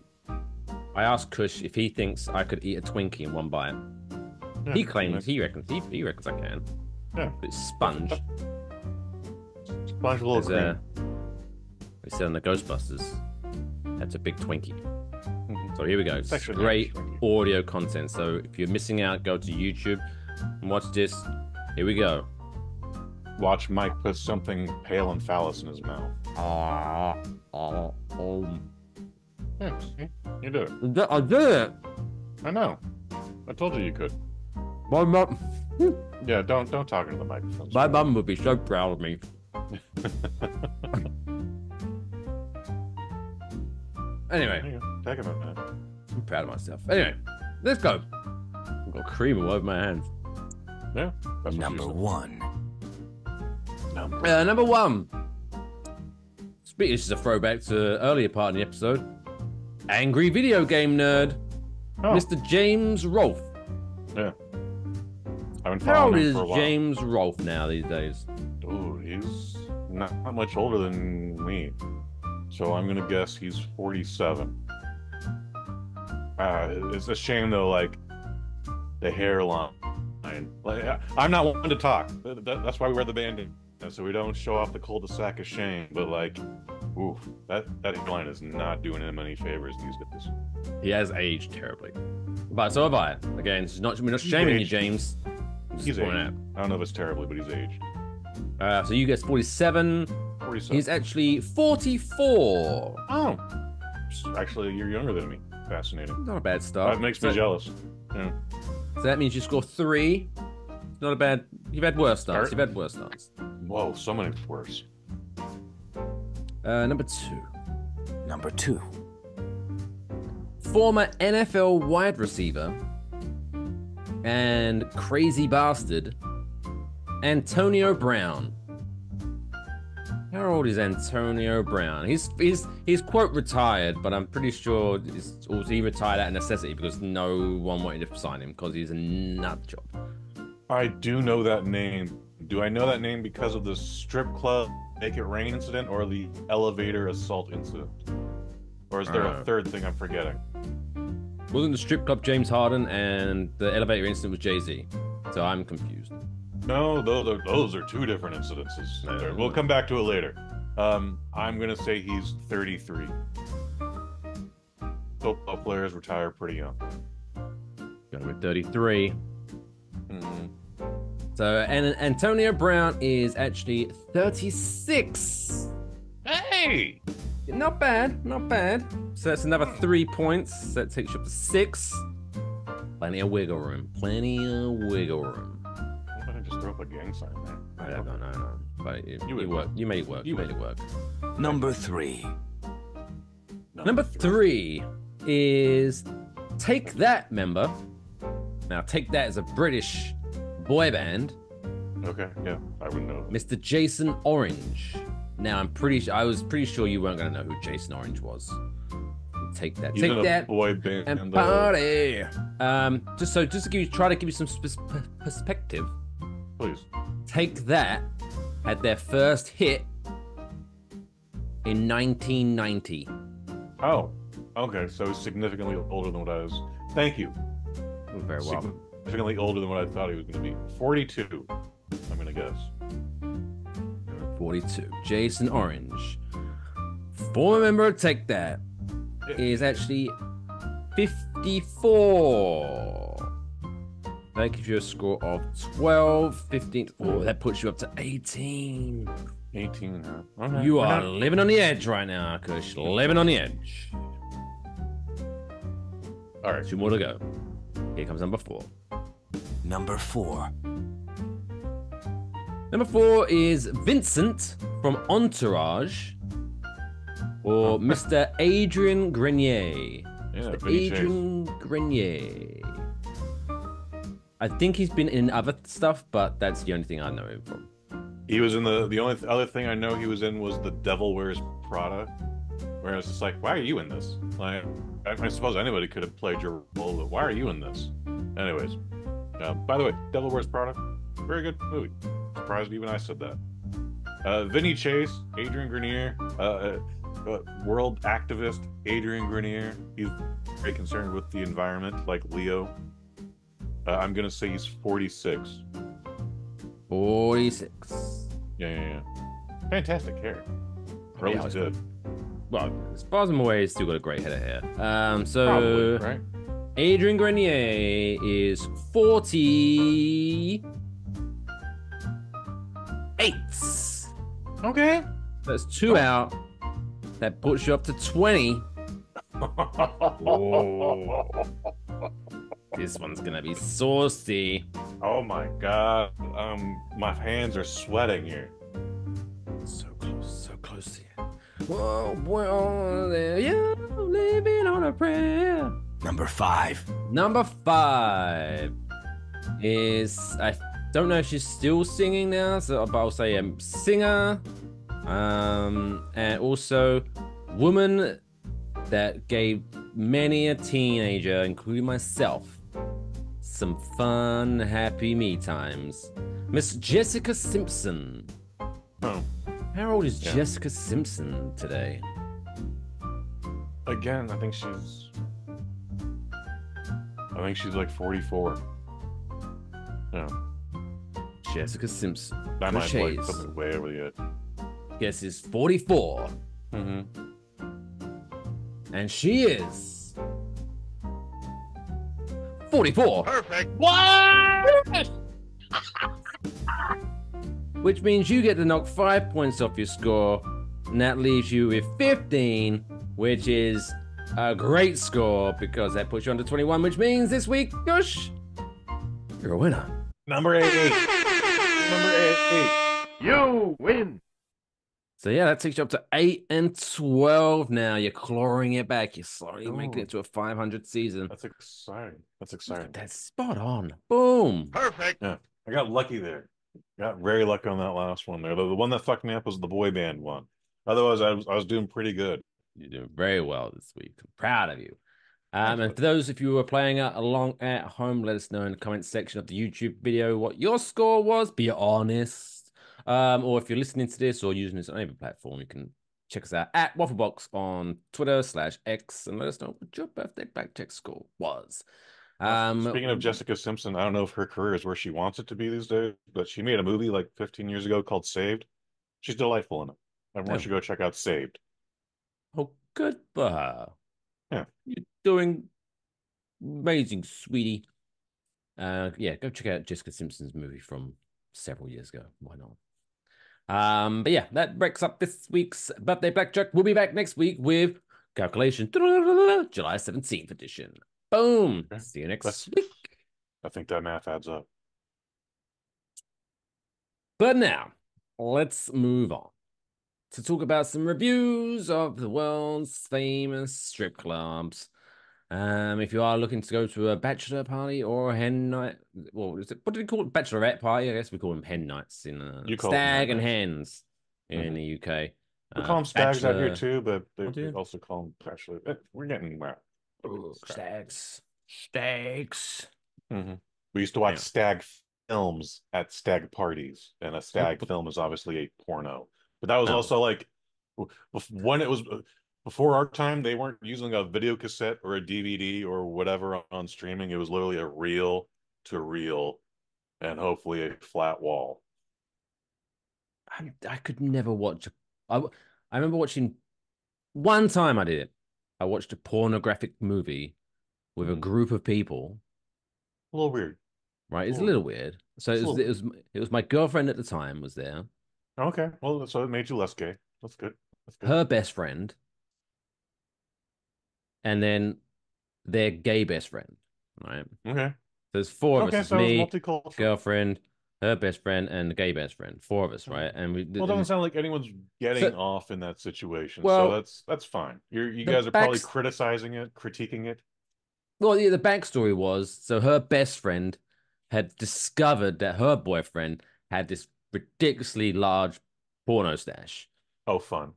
I asked Kush if he thinks I could eat a Twinkie in one bite. Yeah, he claims he reckons I can. Yeah. But it's sponge. Sponge a little cream. We said on the Ghostbusters, that's a big Twinkie. So here we go. It's great audio content. So if you're missing out, go to YouTube and watch this. Here we go. Watch Mike put something pale and phallus in his mouth. Yeah, see? You did it. I did it. I know. I told you could. My mum. Yeah, don't talk into the microphone. My mum would be so proud of me. Anyway, take a minute. I'm proud of myself. Anyway, let's go. I've got cream all over my hands. Yeah. Number 1. Number 1. Speaking, this is a throwback to earlier part of the episode. Angry video game nerd, Mr. James Rolfe. Yeah. How old is James Rolfe now these days? Oh, he's not much older than me. So I'm gonna guess he's 47. It's a shame though, like the hairline. Like, I'm not one to talk. That's why we wear the band-aid, so we don't show off the cul-de-sac of shame. But like, oof, that hairline is not doing him any favors these days. He has aged terribly, but so have I. Again, we're not shaming you, James. He's aged. I don't know if it's terribly, but he's aged. So you guess 47. 47. He's actually 44. Oh. Actually, you're younger than me. Fascinating. Not a bad start. That makes me jealous. Yeah. So that means you score 3. Not a bad... You've had worse starts. You've had worse starts. Whoa, so many worse. Number 2. Number 2. Former NFL wide receiver and crazy bastard, Antonio Brown. How old is Antonio Brown? He's quote retired, but I'm pretty sure he retired out of necessity because no one wanted to sign him because he's a nut job. I do know that name. Do I know that name because of the strip club Make It Rain incident or the elevator assault incident? Or is there a third thing I'm forgetting? Wasn't the strip club James Harden and the elevator incident was Jay-Z? So I'm confused. No, those are 2 different incidences. No. We'll come back to it later. I'm gonna say he's 33. Football players retire pretty young. Going with 33. So Antonio Brown is actually 36. Hey! Not bad, not bad. So that's another 3 points. So that takes you up to 6. Plenty of wiggle room. Plenty of wiggle room. Why don't I just throw up a gang sign there? I don't know. But you made it work. You made it work. Number 3. Number 3 is Take That member. Now, Take That is a British boy band. Okay, yeah, I would know. Mr. Jason Orange. Now, I was pretty sure you weren't going to know who Jason Orange was. Take that. He's Take in a that. boy band And party. Just to try to give you some perspective. Please. Take That had their first hit in 1990. Oh, okay. So significantly older than what I was. Thank you. You're very welcome. Significantly older than what I thought he was going to be. 42. I'm going to guess. 42. Jason Orange, former member of Take That, is actually 54. That gives you a score of 12, 15. Oh, that puts you up to 18. 18, huh? Okay. You are living on the edge right now, Kush. Living on the edge. All right. 2 more to go. Here comes number 4. Number 4. Number 4 is Vincent from Entourage, or Mr. Adrian Grenier. Yeah, Adrian Grenier. I think he's been in other stuff, but that's the only thing I know him from. He was in the only other thing I know he was in was The Devil Wears Prada, where it's just like, why are you in this? Like, I suppose anybody could have played your role, but why are you in this? Anyways, by the way, Devil Wears Prada, very good movie. Surprised even I said that. Vinny Chase, Adrian Grenier, world activist Adrian Grenier. He's very concerned with the environment, like Leo. I'm gonna say he's 46. 46. Yeah. Fantastic hair. Really good. Well, as far as I'm aware, he's still got a great head of hair. Probably, right? Adrian Grenier is 48. Okay. That's 2 out. That puts you up to 20. Oh. This one's gonna be saucy. Oh my god. My hands are sweating here. So close to you. Whoa, well, there you living on a prayer. Number 5. Number 5 is, I don't know if she's still singing now, so but I'll say singer, and also woman that gave many a teenager, including myself, some fun, happy me times. Miss Jessica Simpson. Oh. How old is Jessica Simpson today? Again, I think she's like 44. Yeah. Jessica Simpson. That might be like something way over the edge. Guess is 44. Mm-hmm. And she is 44. Perfect. What? Which means you get to knock 5 points off your score, and that leaves you with 15, which is a great score because that puts you under 21, which means this week, Kush, you're a winner. Number 8. Number 8. You win. So yeah, that takes you up to 8 and 12 now. You're clawing it back. You're slowly making it to a 500 season. That's exciting. That's spot on. Boom. Perfect. Yeah, I got lucky there. Got very lucky on that last one there. The one that fucked me up was the boy band one. Otherwise, I was doing pretty good. You're doing very well this week. I'm proud of you. And for those of you who are playing along at home, let us know in the comment section of the YouTube video what your score was. Be honest. Or if you're listening to this or using this on any platform, you can check us out at Waffle Box on Twitter/X and let us know what your birthday Blackjack score was. Speaking of Jessica Simpson, I don't know if her career is where she wants it to be these days, but she made a movie like 15 years ago called Saved. She's delightful in it. Everyone should go check out Saved. Oh, good for her. Yeah. You're doing amazing, sweetie. Yeah, go check out Jessica Simpson's movie from several years ago. Why not? But yeah, that breaks up this week's birthday Blackjack. We'll be back next week with calculation July 17th edition. Boom. Okay. See you next week. I think that math adds up. But now, let's move on to talk about some reviews of the world's famous strip clubs. If you are looking to go to a bachelor party or a hen night, well, what do we call it? Bachelorette party? I guess we call them hen nights in stag and hens in the UK. We call them stags out here too, but they also call them actually. We're getting stags. Stags. Mm-hmm. We used to watch stag films at stag parties, and a stag film is obviously a porno. But that was also like when it was before our time. They weren't using a video cassette or a DVD or whatever on streaming. It was literally a reel to reel, and hopefully a flat wall. I could never watch. I remember watching one time. I did it. I watched a pornographic movie with a group of people. A little weird, right? It's a little weird. So it was my girlfriend at the time was there. Okay, well, so it made you less gay. That's good. That's good. Her best friend, and then their gay best friend. Right. Okay. There's four of us. It's so me, multicultural. Girlfriend, her best friend, and the gay best friend. Four of us, right? And we. Well, it doesn't sound like anyone's getting off in that situation. Well, so that's fine. You guys are probably criticizing it, critiquing it. Well, yeah, the backstory was so her best friend had discovered that her boyfriend had this ridiculously large porno stash. Oh, fun.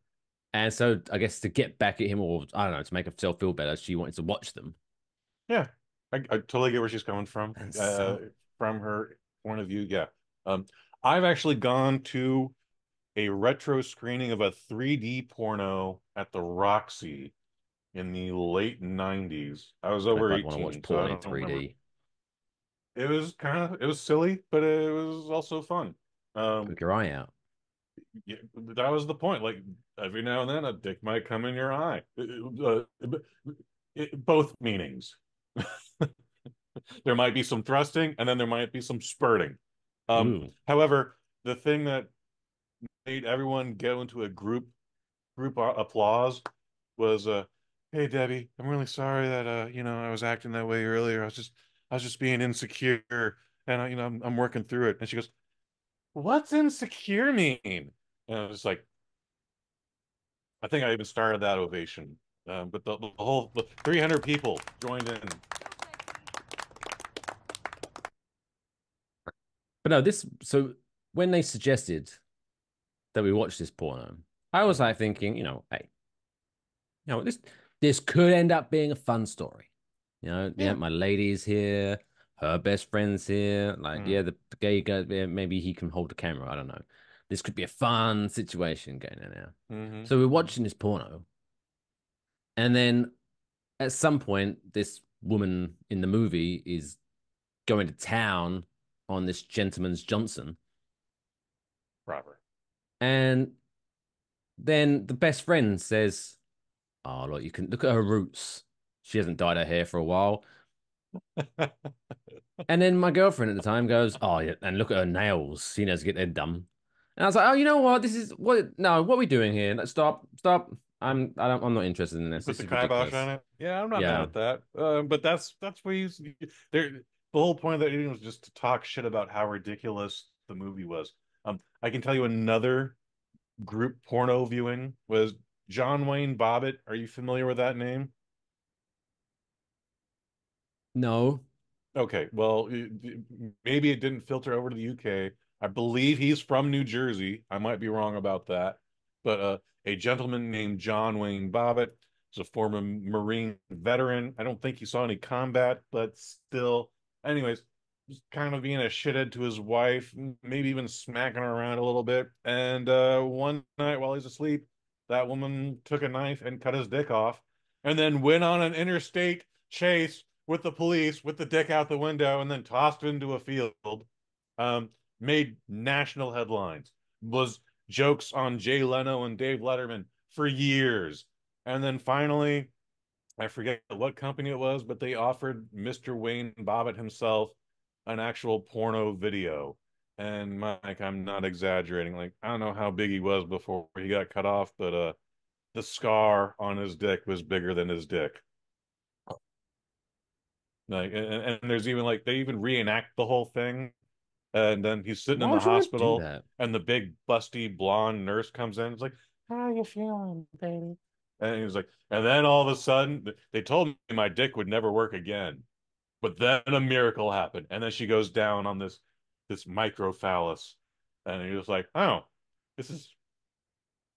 And so I guess to get back at him, or I don't know, to make herself feel better, she wanted to watch them. Yeah, I totally get where she's coming from. From her point of view, yeah. I've actually gone to a retro screening of a 3D porno at the Roxy in the late 90s. I was over 18. Want to watch porn in 3D. It was silly, but it was also fun. Poke your eye out. Yeah, that was the point. Like every now and then, a dick might come in your eye. Both meanings. There might be some thrusting, and then there might be some spurting. However, the thing that made everyone go into a group applause was, "Hey Debbie, I'm really sorry that I was acting that way earlier. I was just being insecure, and I'm working through it." And she goes, "What's insecure mean?" And I was like, I think I even started that ovation. But the whole 300 people joined in. But no, so when they suggested that we watch this porno, I was like thinking, hey, this could end up being a fun story. Yeah, my lady's here, her best friend's here. Like, the gay guy, maybe he can hold the camera. I don't know. This could be a fun situation going on now. So we're watching this porno. And then at some point, this woman in the movie is going to town on this gentleman's Johnson. Proper. And then the best friend says, "Oh, look, you can look at her roots. She hasn't dyed her hair for a while." And then my girlfriend at the time goes, "Oh, yeah, and look at her nails. She knows to get them done." And I was like, "Oh, you know what? This is what? No, what are we doing here? Let's stop. I'm not interested in this. Put This the is ridiculous." kibosh on it. Yeah, I'm not mad at that. But that's where the whole point of that evening was just to talk shit about how ridiculous the movie was. I can tell you another group porno viewing was John Wayne Bobbitt. Are you familiar with that name? No. Okay, well, maybe it didn't filter over to the UK. I believe he's from New Jersey. I might be wrong about that. But a gentleman named John Wayne Bobbitt is a former Marine veteran. I don't think he saw any combat, but still. Anyways, just kind of being a shithead to his wife, maybe even smacking her around a little bit. And one night while he's asleep, that woman took a knife and cut his dick off, and then went on an interstate chase with the police with the dick out the window, and then tossed it into a field. Made national headlines. Was jokes on Jay Leno and Dave Letterman for years. And then finally, I forget what company it was, but they offered Mr. Wayne Bobbitt himself an actual porno video. And Mike, I'm not exaggerating. Like, I don't know how big he was before he got cut off, but the scar on his dick was bigger than his dick. Like, and there's even like they even reenact the whole thing. And then he's sitting in the hospital, and the big busty blonde nurse comes in. It's like, "How you feeling, baby?" And he was like, and then all of a sudden, they told me my dick would never work again, but then a miracle happened, and then she goes down on this microphallus, and he was like, "Oh, this is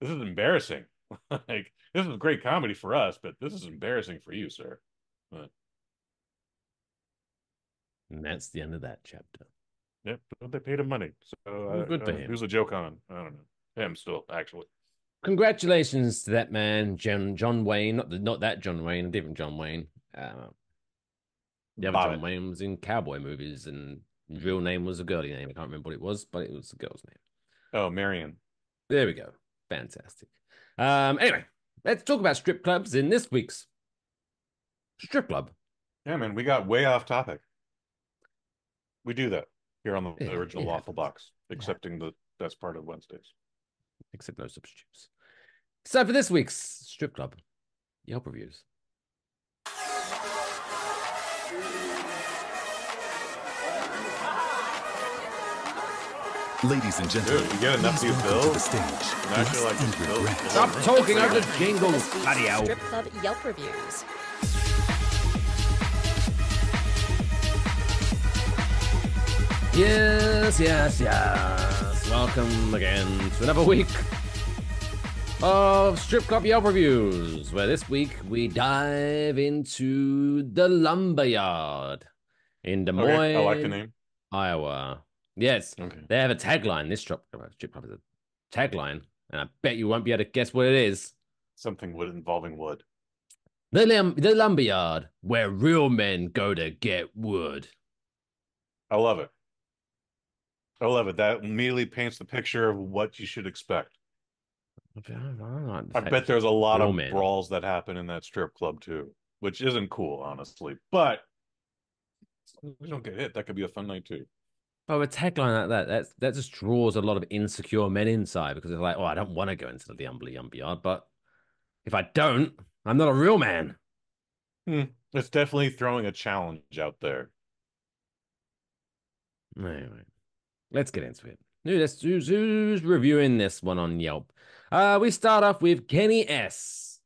This is embarrassing. Like, this is great comedy for us, but this is embarrassing for you, sir. But... And that's the end of that chapter. Yep, but they paid him money. So good for him. Who's the joke on? I don't know. Him still, actually. Congratulations to that man, John Wayne. Not that John Wayne, a different John Wayne. The other John Wayne was in cowboy movies, and his real name was a girly name. I can't remember what it was, but it was a girl's name. Oh, Marion. There we go. Fantastic. Anyway, let's talk about strip clubs in this week's strip club. Yeah, man, we got way off topic. We do that here on the original Waffle Box, excepting the best part of Wednesdays. Except no substitutes. So for this week's strip club Yelp reviews. Ladies and gentlemen, dude, you get enough of Bill to the stage. Stop talking over the jingles, bloody hell. Strip Club Yelp reviews. Yes. Welcome again to another week of Strip Club Yelp reviews, where this week we dive into the Lumberyard in Des Moines, I like the name. Iowa. Yes, They have a tagline. This strip club is a tagline, and I bet you won't be able to guess what it is. Something involving wood. The Lumberyard, where real men go to get wood. I love it. That immediately paints the picture of what you should expect. I bet there's a lot of brawls that happen in that strip club too, which isn't cool, honestly. But we don't get hit. That could be a fun night too. Oh, a tagline like that just draws a lot of insecure men inside, because it's like, oh, I don't want to go into the Lumberyard, but if I don't, I'm not a real man. It's definitely throwing a challenge out there. Anyway, let's get into it. Who's reviewing this one on Yelp? We start off with Kenny S.,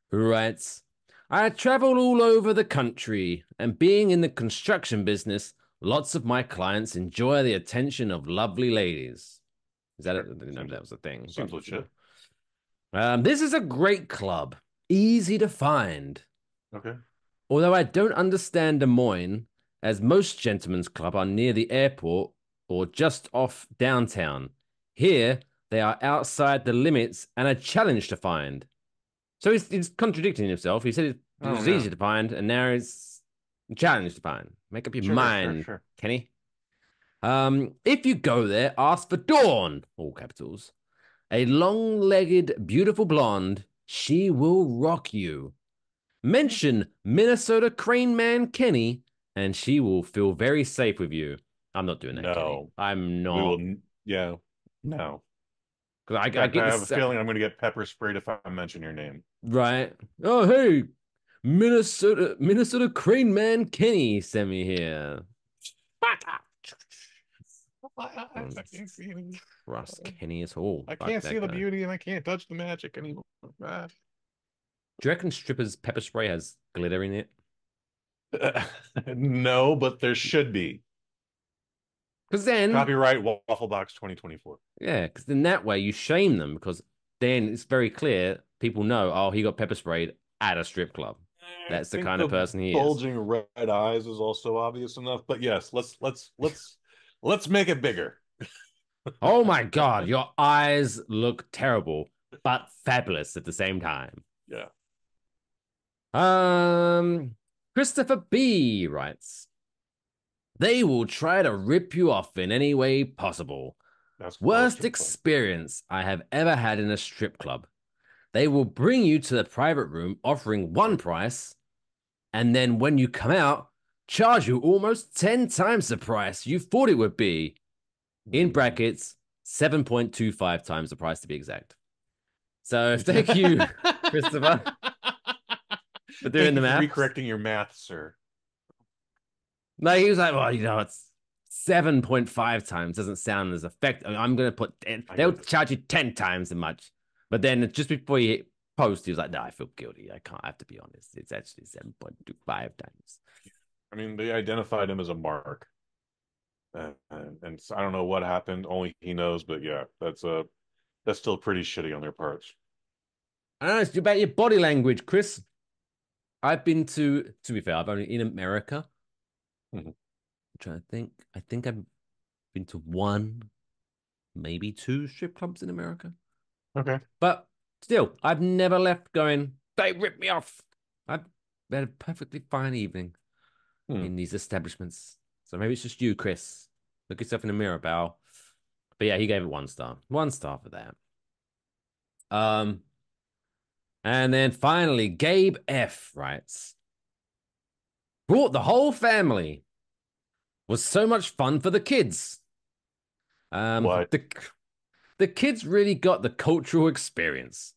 who writes, I travel all over the country, and being in the construction business, lots of my clients enjoy the attention of lovely ladies. Is that it? I didn't know that was a thing. Seems legit. This is a great club. Easy to find. Okay. Although I don't understand Des Moines, as most gentlemen's clubs are near the airport or just off downtown. Here, they are outside the limits and a challenge to find. So he's contradicting himself. He said it was easy to find, and now it's a challenge to find. Make up your mind, sure. Kenny. If you go there, ask for Dawn, all capitals. A long-legged, beautiful blonde. She will rock you. Mention Minnesota Crane Man Kenny, and she will feel very safe with you. I'm not doing that, Kenny. I'm not. No. Because I have a feeling I'm going to get pepper sprayed if I mention your name. Right. Oh, hey, Minnesota Crane Man Kenny sent me here. Trust Kenny at all. I can't see the beauty and I can't touch the magic anymore. Do you reckon strippers' pepper spray has glitter in it? No, but there should be. Because then copyright Waffle Box 2024. Yeah, because in that way you shame them, because then it's very clear people know, oh, he got pepper sprayed at a strip club. That's the kind of person he is. Bulging red eyes is also obvious enough, but yes, let's make it bigger. Oh my God, your eyes look terrible, but fabulous at the same time. Yeah. Christopher B. writes, they will try to rip you off in any way possible. Worst experience I have ever had in a strip club. They will bring you to the private room offering one price, and then when you come out, charge you almost 10 times the price you thought it would be. In brackets, 7.25 times the price to be exact. So thank you, Christopher, for doing the math. Correcting your math, sir. No, he was like, well, it's 7.5 times. Doesn't sound as effective. I'm going to put 10. They'll charge you 10 times as much. But then just before you hit post, he was like, no, I feel guilty. I have to be honest. It's actually 7.25 times. I mean, they identified him as a mark. And I don't know what happened. Only he knows. But yeah, that's that's still pretty shitty on their parts. I don't know, it's about your body language, Chris. I've been to be fair, I've only in America. Mm-hmm. I'm trying to think. I think I've been to one, maybe two strip clubs in America. Okay. But still, I've never left going, they ripped me off. I've had a perfectly fine evening in these establishments. So maybe it's just you, Chris. Look yourself in the mirror, pal. But yeah, he gave it 1 star. 1 star for that. And then finally, Gabe F writes, brought the whole family. Was so much fun for the kids. What? The kids really got the cultural experience.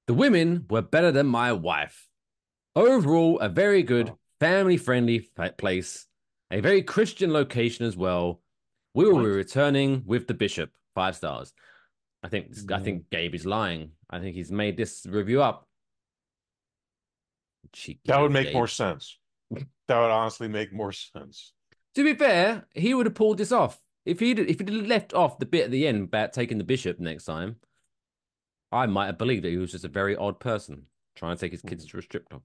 The women were better than my wife. Overall, a very good, family-friendly place. A very Christian location as well. We will be returning with the bishop. 5 stars. I think Gabe is lying. I think he's made this review up. Cheeky that would make Gabe. more sense. That would honestly make more sense. To be fair, he would have pulled this off. If he'd left off the bit at the end about taking the bishop next time, I might have believed that he was just a very odd person trying to take his kids to a strip club.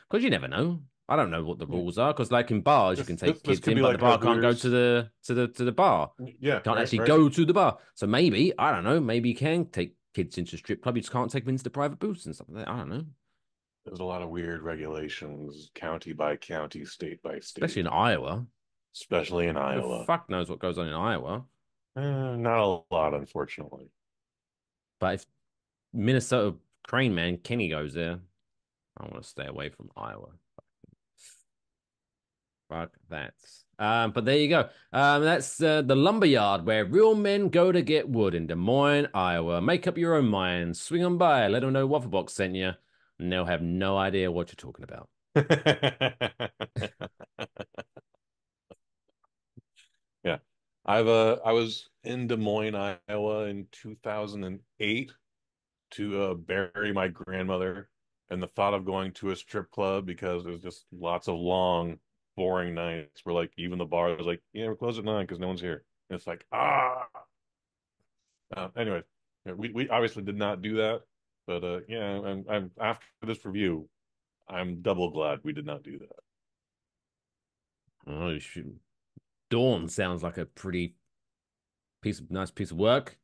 Because you never know. I don't know what the rules are. Because like in bars, you can take kids in, but the bar can't go to the bar. Yeah, can't actually go to the bar. So maybe I don't know. Maybe you can take kids into a strip club. You just can't take them into the private booths and stuff like that. I don't know. There's a lot of weird regulations, county by county, state by state. Especially in Iowa. Especially in Iowa. Who fuck knows what goes on in Iowa? Not a lot, unfortunately. But if Minnesota Crane Man Kenny goes there, I want to stay away from Iowa. Fuck that. But there you go. That's the lumberyard where real men go to get wood in Des Moines, Iowa. Make up your own mind. Swing on by. Let them know Waffle Box sent you. And they'll have no idea what you're talking about. Yeah. I was in Des Moines, Iowa in 2008 to bury my grandmother, and the thought of going to a strip club because there's just lots of long, boring nights where like even the bar was like, yeah, we're closed at 9 because no one's here. And it's like, anyway, yeah, we obviously did not do that, but yeah, I'm after this review, I'm double glad we did not do that. Oh, you should. Dawn sounds like a pretty nice piece of work.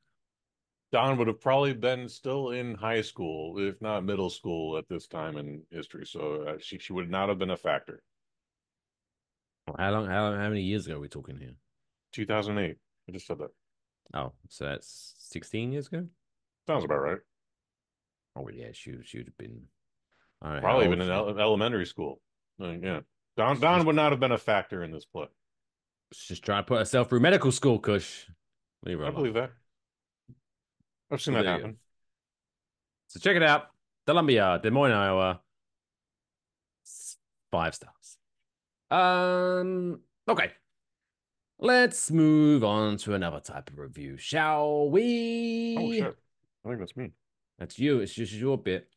Dawn would have probably been still in high school, if not middle school, at this time in history. So she would not have been a factor. How many years ago are we talking here? 2008. I just said that. Oh, so that's 16 years ago? Sounds about right. Oh, well, yeah, she would have been. Probably even in elementary school. Yeah. Dawn would not have been a factor in this play. She's just trying to put herself through medical school, Kush. I believe that. I've seen that happen. So check it out. The Lumberyard, Des Moines, Iowa. 5 stars. Okay. Let's move on to another type of review, shall we? Oh shit. I think that's me. That's you. It's just your bit.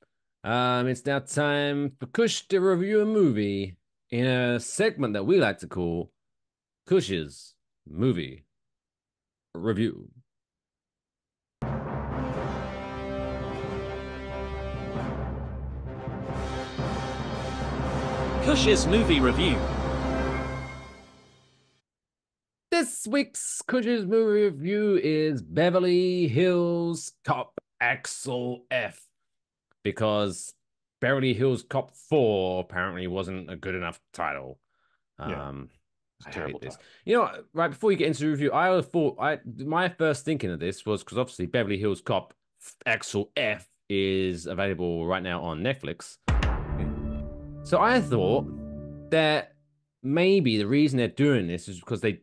It's now time for Kush to review a movie in a segment that we like to call Kush's Movie Review. Kush's Movie Review. This week's Kush's Movie Review is Beverly Hills Cop Axel F. Because Beverly Hills Cop 4 apparently wasn't a good enough title. Yeah. I hate this. You know, right before you get into the review, I thought my first thinking of this was because obviously Beverly Hills Cop Axel F is available right now on Netflix. So I thought that maybe the reason they're doing this is because they,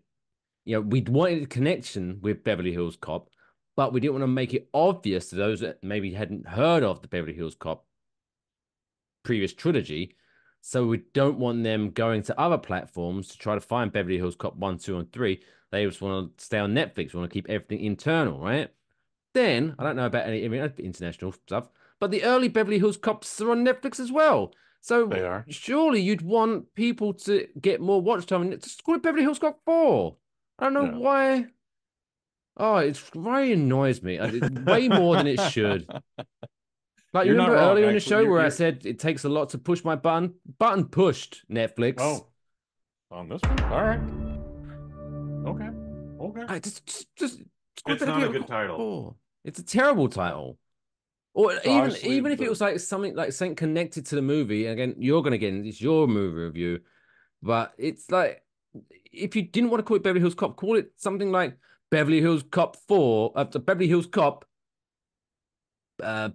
we wanted a connection with Beverly Hills Cop, but we didn't want to make it obvious to those that maybe hadn't heard of the Beverly Hills Cop previous trilogy. So we don't want them going to other platforms to try to find Beverly Hills Cop 1, 2, and 3. They just want to stay on Netflix. We want to keep everything internal, right? Then, I don't know about any international stuff, but the early Beverly Hills Cops are on Netflix as well. So they are. Surely you'd want people to get more watch time. Just call it Beverly Hills Cop 4. I don't know why. Oh, it really annoys me. Way more than it should. Like, you You're not remember wrong, earlier in the actually. show where I said it takes a lot to push my button? Button pushed, Netflix. Oh, on this one? All right. Okay. Okay. It's not a good title. Oh, it's a terrible title. Or So even if it was like something connected to the movie, and again, you're gonna get it's your movie review, but it's like if you didn't want to call it Beverly Hills Cop, call it something like Beverly Hills Cop 4, Beverly Hills Cop, uh,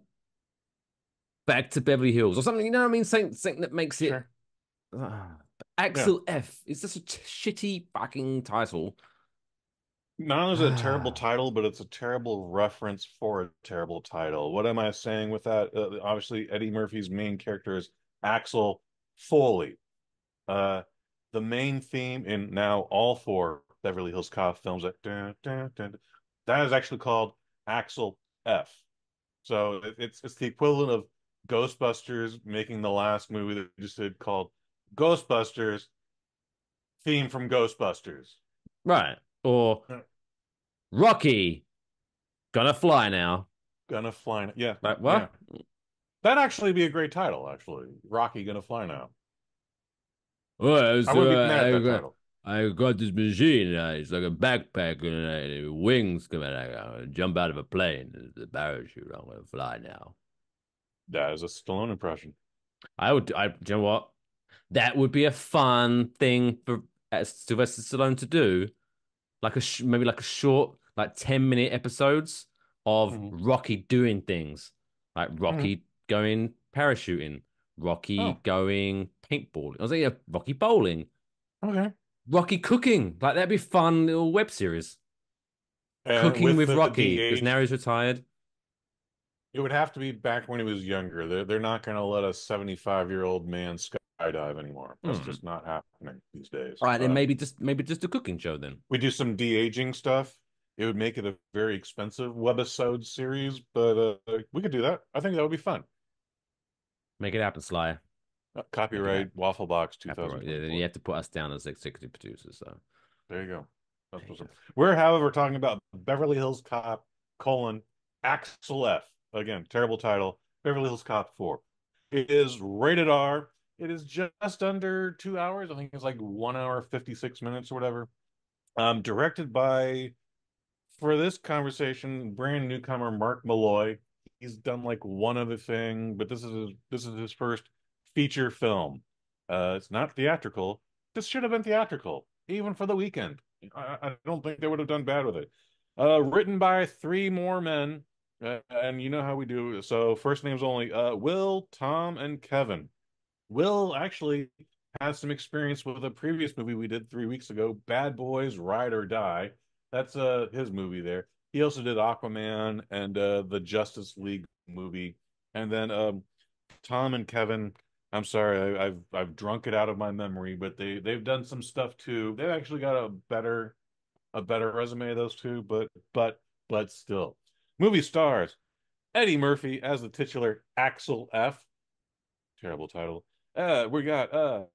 Back to Beverly Hills or something. You know what I mean? Something that makes it. Sure. Axel F. It's just a shitty fucking title. Not only is it a terrible title, but it's a terrible reference for a terrible title. What am I saying with that? Obviously, Eddie Murphy's main character is Axel Foley. The main theme in now all four Beverly Hills Cop films that is actually called Axel F. So it's the equivalent of Ghostbusters making the last movie that they just did called Ghostbusters, theme from Ghostbusters. Right. Or Rocky, Gonna Fly Now. Gonna Fly Now. Yeah. Like, what? Yeah. That'd actually be a great title, actually. Rocky Gonna Fly Now. Oh, I wouldn't be mad at that title. I got this machine. It's like a backpack and wings coming out. Jump out of a plane. The parachute. I'm gonna fly now. That is a Stallone impression. You know what? That would be a fun thing for Sylvester Stallone to do, like maybe like a short, like 10-minute episodes of Rocky doing things, like Rocky going parachuting, Rocky going paintballing. I was like, yeah, Rocky bowling. Okay. Rocky cooking. Like, that'd be fun little web series. Cooking with Rocky, because now he's retired. It would have to be back when he was younger. They're not going to let a 75-year-old man skydive anymore. That's just not happening these days. All right, then maybe just a cooking show then. We do some de-aging stuff. It would make it a very expensive webisode series, but we could do that. I think that would be fun. Make it happen, Sly. Copyright Waffle Box 2000. Yeah, then you have to put us down as executive producers. So there you go. We're, however, talking about Beverly Hills Cop: Axel F. Again, terrible title. Beverly Hills Cop 4. It is rated R. It is just under 2 hours. I think it's like 1 hour 56 minutes or whatever. Directed by, for this conversation, brand newcomer Mark Malloy. He's done like one other thing, but this is his first feature film. It's not theatrical. This should have been theatrical, even for the weekend. I don't think they would have done bad with it. Written by three more men, and you know how we do. So first names only. Will, Tom, and Kevin. Will actually has some experience with a previous movie we did 3 weeks ago, Bad Boys Ride or Die. That's his movie there. He also did Aquaman and the Justice League movie. And then Tom and Kevin, I'm sorry, I've drunk it out of my memory, but they've done some stuff too. They've actually got a better resume, those two, but still. Movie stars: Eddie Murphy as the titular Axel F. Terrible title. We got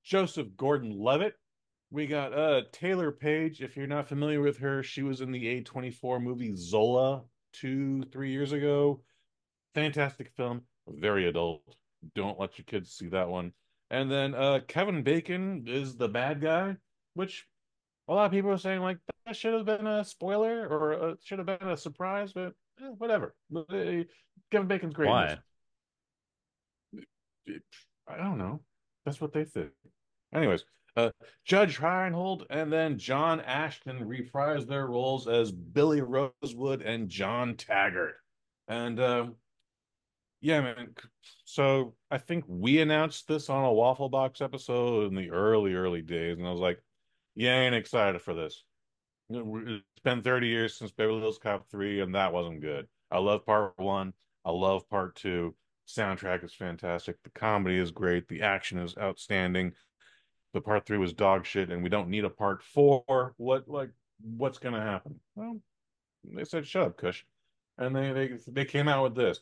Joseph Gordon-Levitt. We got Taylor Page. If you're not familiar with her, she was in the A24 movie Zola 2-3 years ago. Fantastic film, very adult. Don't let your kids see that one. And then Kevin Bacon is the bad guy, which a lot of people are saying like that should have been a spoiler or should have been a surprise, but whatever. Kevin Bacon's great. Why? I don't know. That's what they think. Anyways, Judge Reinhold and then John Ashton reprise their roles as Billy Rosewood and John Taggart. And yeah, man. So I think we announced this on a Waffle Box episode in the early days, and I was like, yeah, I ain't excited for this. It's been 30 years since Beverly Hills Cop 3, and that wasn't good. I love part 1. I love part 2. Soundtrack is fantastic. The comedy is great. The action is outstanding. The part 3 was dog shit, and we don't need a part 4. What's gonna happen? Well, they said, shut up, Kush. And they came out with this.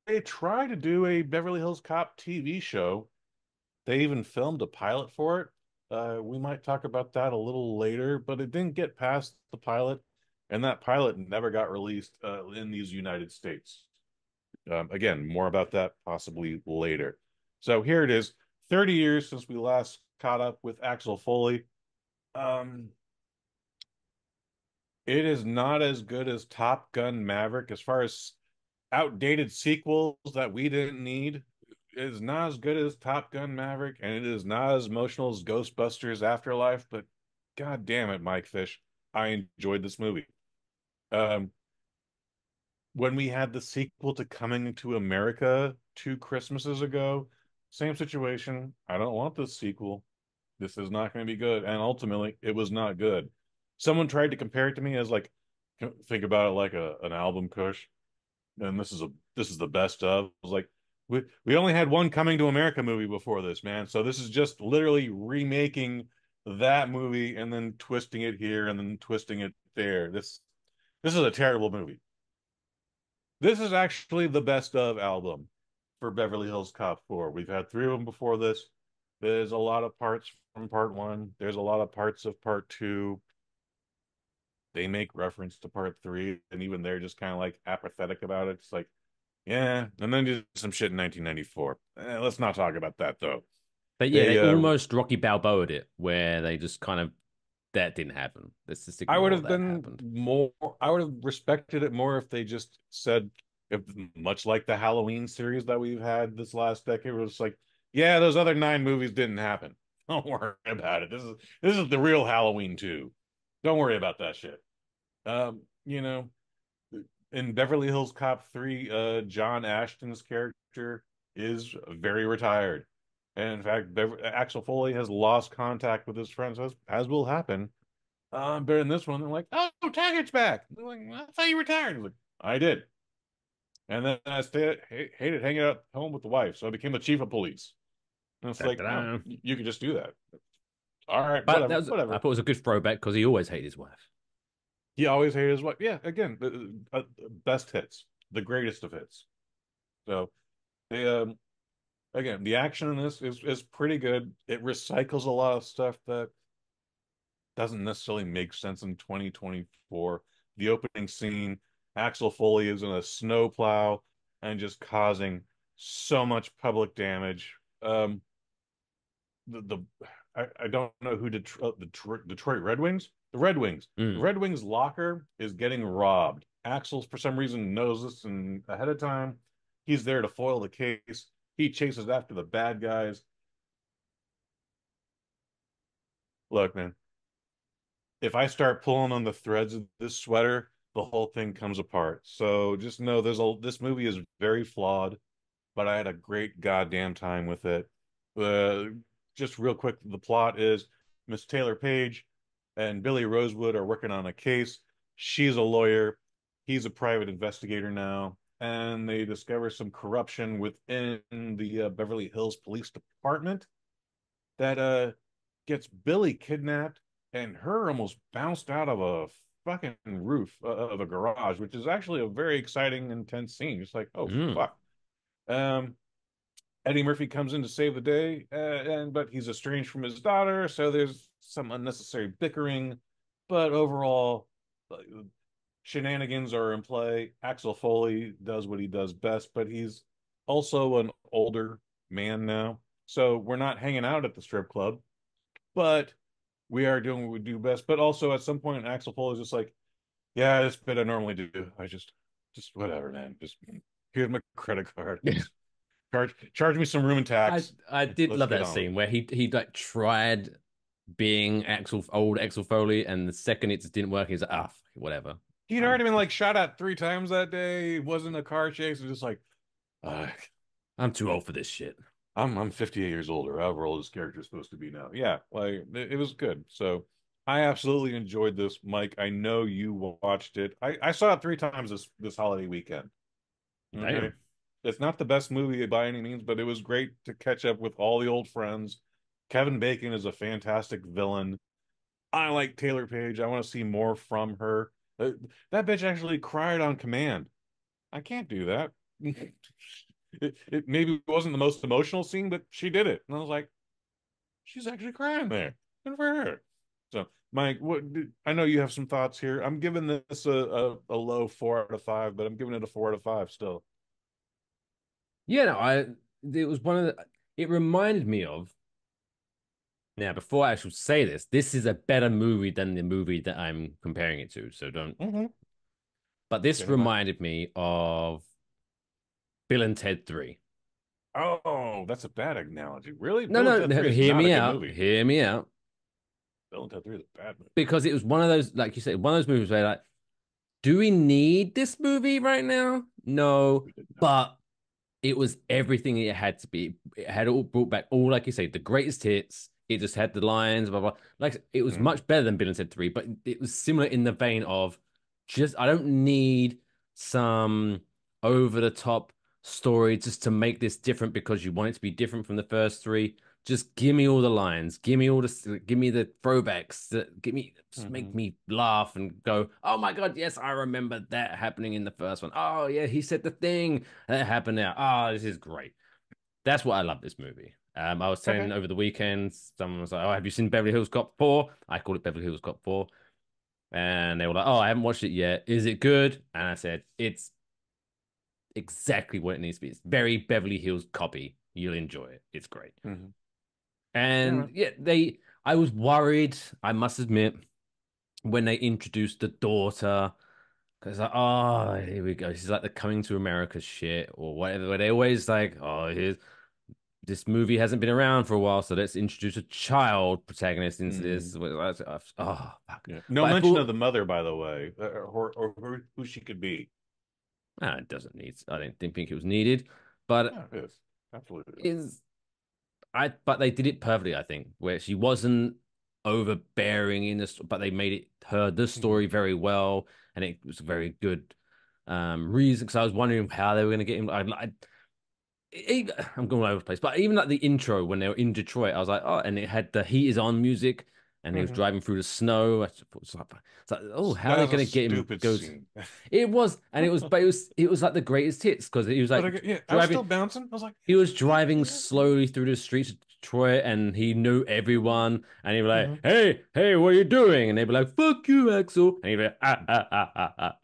They tried to do a Beverly Hills Cop TV show. They even filmed a pilot for it. We might talk about that a little later, but it didn't get past the pilot. and that pilot never got released in these United States. Again, more about that possibly later. So here it is, 30 years since we last caught up with Axel Foley. It is not as good as Top Gun Maverick as far as outdated sequels that we didn't need. It is not as good as Top Gun Maverick, and it is not as emotional as Ghostbusters Afterlife, but god damn it, Mike Fish, I enjoyed this movie. Um, when we had the sequel to Coming to America 2 Christmases ago, same situation. I don't want this sequel. This is not going to be good. And ultimately, it was not good. Someone tried to compare it to me as like, think about it like an album, Kush. And this is the best of. I was like, we only had one Coming to America movie before this, man. So this is just literally remaking that movie and then twisting it here and then twisting it there. This is a terrible movie. This is actually the best of album for Beverly Hills Cop 4. We've had 3 of them before this. There's a lot of parts from part 1. There's a lot of parts of part 2. They make reference to part 3, and even they're just kind of like apathetic about it. It's like, yeah, and then do some shit in 1994. Let's not talk about that though. But yeah, they almost Rocky Balboa'd it, where they just kind of that didn't happen. Let's just I would have been happened. More. I would have respected it more if they just said, if much like the Halloween series that we've had this last decade, it was like, yeah, those other 9 movies didn't happen. Don't worry about it. This is the real Halloween 2. Don't worry about that shit. You know, in Beverly Hills Cop 3, John Ashton's character is very retired. And in fact, Axel Foley has lost contact with his friends, as will happen. But in this one, they're like, oh, Taggart's back. They're like, I thought you retired. He's like, I did. And then I hated hanging out at home with the wife, so I became the chief of police. And it's like, no, you could just do that. All right, but whatever. I thought it was a good throwback because he always hated his wife. He always hated his wife. Yeah, again, best hits, the greatest of hits. So, they again, the action in this is pretty good. It recycles a lot of stuff that doesn't necessarily make sense in 2024. The opening scene, Axel Foley is in a snowplow and just causing so much public damage. I don't know who Detroit Red Wings. The Red Wings. The Red Wings locker is getting robbed. Axel, for some reason, knows this and ahead of time. He's there to foil the case. He chases after the bad guys. Look, man, if I start pulling on the threads of this sweater, the whole thing comes apart. So just know this movie is very flawed, but I had a great goddamn time with it. Just real quick, the plot is Miss Taylor Page and Billy Rosewood are working on a case. She's a lawyer. He's a private investigator now. And they discover some corruption within the Beverly Hills Police Department that gets Billy kidnapped and her almost bounced out of a fucking roof of a garage, which is actually a very exciting, intense scene. Just like, oh, fuck. Eddie Murphy comes in to save the day, but he's estranged from his daughter, so there's some unnecessary bickering. But overall, shenanigans are in play. Axel Foley does what he does best, but he's also an older man now. So we're not hanging out at the strip club, but we are doing what we do best. But also at some point, Axel Foley's just like, yeah, this bit I normally do. I just whatever, man. Just here's my credit card. Charge me some room and tax. I did love that scene where he like tried being old Axel Foley, and the second it just didn't work, he's like, whatever. He'd already been like shot at 3 times that day. It wasn't a car chase. It was just like, I'm too old for this shit. I'm 58 years older. However old this character is supposed to be now. Yeah, like it was good. So I absolutely enjoyed this, Mike. I know you watched it. I saw it 3 times this holiday weekend. Okay. Damn. It's not the best movie by any means, but it was great to catch up with all the old friends. Kevin Bacon is a fantastic villain. I like Taylor Page. I want to see more from her. That bitch actually cried on command. I can't do that. It maybe wasn't the most emotional scene, but she did it. And I was like, she's actually crying there. Good for her. So, Mike, I know you have some thoughts here. I'm giving this a low 4 out of 5, but I'm giving it a 4 out of 5 still. Yeah, no, it was one of the, it reminded me of, now before I should say this is a better movie than the movie that I'm comparing it to. So don't, but this reminded me of Bill and Ted 3. Oh, that's a bad analogy. Really? No, Bill and no, Ted no, 3 is hear not a me good out. movie. Hear me out. Bill and Ted 3 is a bad movie. Because it was one of those, like you said, one of those movies where like, do we need this movie right now? No, but it was everything it had to be. It had all brought back all, like you say, the greatest hits. It just had the lines, blah blah. Like it was much better than Bill and Ted 3, but it was similar in the vein of just I don't need some over the top story just to make this different because you want it to be different from the first three. Just give me all the lines, give me all the, give me the throwbacks, give me, just make me laugh and go, oh my god, yes, I remember that happening in the first one. Oh yeah, he said the thing that happened now. Oh, this is great. That's what I love this movie. I was saying over the weekend, someone was like, "Oh, have you seen Beverly Hills Cop 4?" I call it Beverly Hills Cop 4, and they were like, "Oh, I haven't watched it yet. Is it good?" And I said, "It's exactly what it needs to be. It's very Beverly Hills copy. You'll enjoy it. It's great." And yeah, I was worried, I must admit, when they introduced the daughter, because like, oh, here we go. She's like the Coming to America shit or whatever. Where they always like, oh, here's this movie hasn't been around for a while, so let's introduce a child protagonist into this. Oh, fuck. Yeah. No mention of the mother, by the way, or who she could be. It doesn't need. I didn't think it was needed, but it is absolutely is. But they did it perfectly, I think, where she wasn't overbearing in this, but they made it the story very well, and it was a very good reason. Because I was wondering how they were going to get him. I'm going all over the place, but even like the intro when they were in Detroit, I was like, oh, and it had the "Heat Is On" music, and he was driving through the snow. It's like, oh, how are they going to get him? It was, and but it was like the greatest hits because he was like, I was still bouncing. I was like, he was driving slowly through the streets of Detroit, and he knew everyone, and he'd be like, hey, what are you doing? And they'd be like, fuck you, Axel, and he'd be like,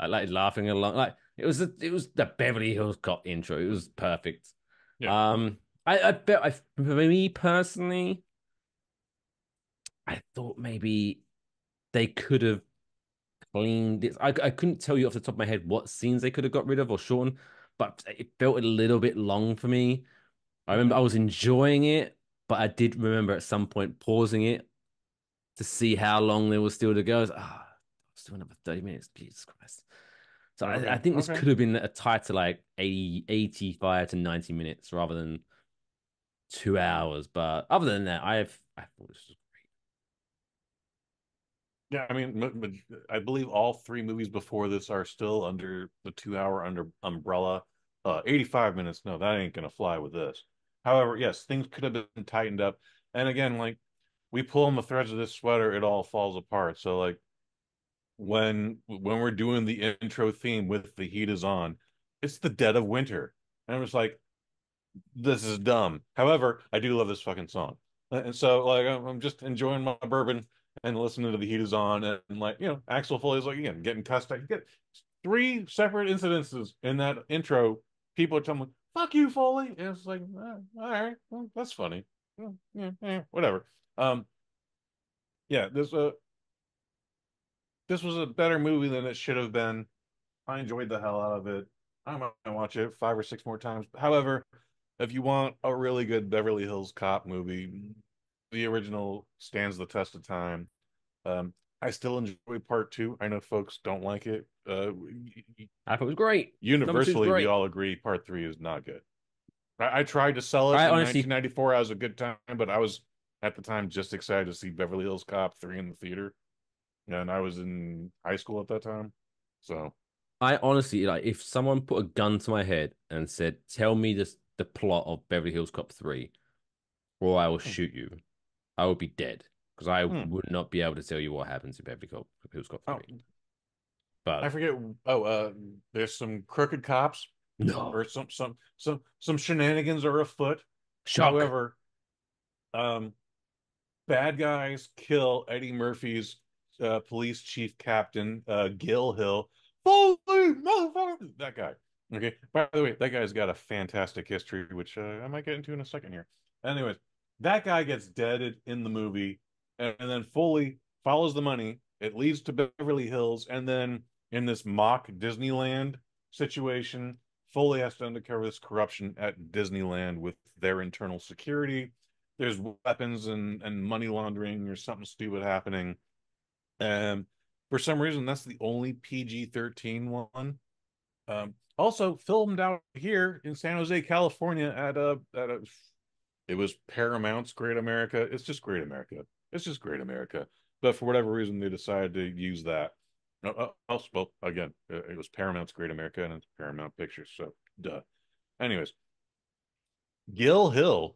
like laughing along, like it was the Beverly Hills Cop intro. It was perfect. Yeah. I bet for me personally, I thought maybe they could have cleaned it. I couldn't tell you off the top of my head what scenes they could have got rid of or shortened, but it felt a little bit long for me. I remember I was enjoying it, but I did remember at some point pausing it to see how long there was still to go. I was, still another 30 minutes. Jesus Christ. So I think this could have been a tighter like 85 to 90 minutes rather than 2 hours. But other than that, I thought this was great. Yeah, I mean, I believe all three movies before this are still under the 2 hour umbrella. 85 minutes, no, that ain't gonna fly with this. However, yes, things could have been tightened up. And again, like we pull on the threads of this sweater, it all falls apart. So like when we're doing the intro theme with "The Heat Is On," it's the dead of winter. And I'm just like, this is dumb. However, I do love this fucking song. And so like I'm just enjoying my bourbon and listening to "The Heat Is On," and like, Axel Foley's like, again, getting cussed out. You get three separate incidences in that intro. People are telling me, fuck you, Foley. And it's like, all right, well, that's funny. Yeah, whatever. Yeah, this was a better movie than it should have been. I enjoyed the hell out of it. I'm gonna watch it 5 or 6 more times. However, if you want a really good Beverly Hills Cop movie, the original stands the test of time. I still enjoy part 2. I know folks don't like it. I thought it was great. Universally, we all agree part 3 is not good. I tried to sell it in 1994 as a good time, but I was at the time just excited to see Beverly Hills Cop 3 in the theater. And I was in high school at that time. So I honestly, like, if someone put a gun to my head and said, tell me the plot of Beverly Hills Cop 3, or I will shoot you, I would be dead. Because I would not be able to tell you what happens in Beverly Hills Cop 3. But I forget. There's some crooked cops. No. Or some shenanigans are afoot. Shock. However, bad guys kill Eddie Murphy's police chief captain, Gil Hill. Foley, motherfucker! That guy. Okay. By the way, that guy's got a fantastic history, which I might get into in a second here. Anyways, that guy gets deaded in the movie, and then Foley follows the money. It leads to Beverly Hills, and then in this mock Disneyland situation, Foley has to undercover this corruption at Disneyland with their internal security. There's weapons and money laundering or something stupid happening. And for some reason, that's the only PG-13 one. Also filmed out here in San Jose, California it was Paramount's Great America. It's just Great America. It's just Great America. But for whatever reason, they decided to use that. Well, again, it was Paramount's Great America and it's Paramount Pictures. So, duh. Anyways, Gil Hill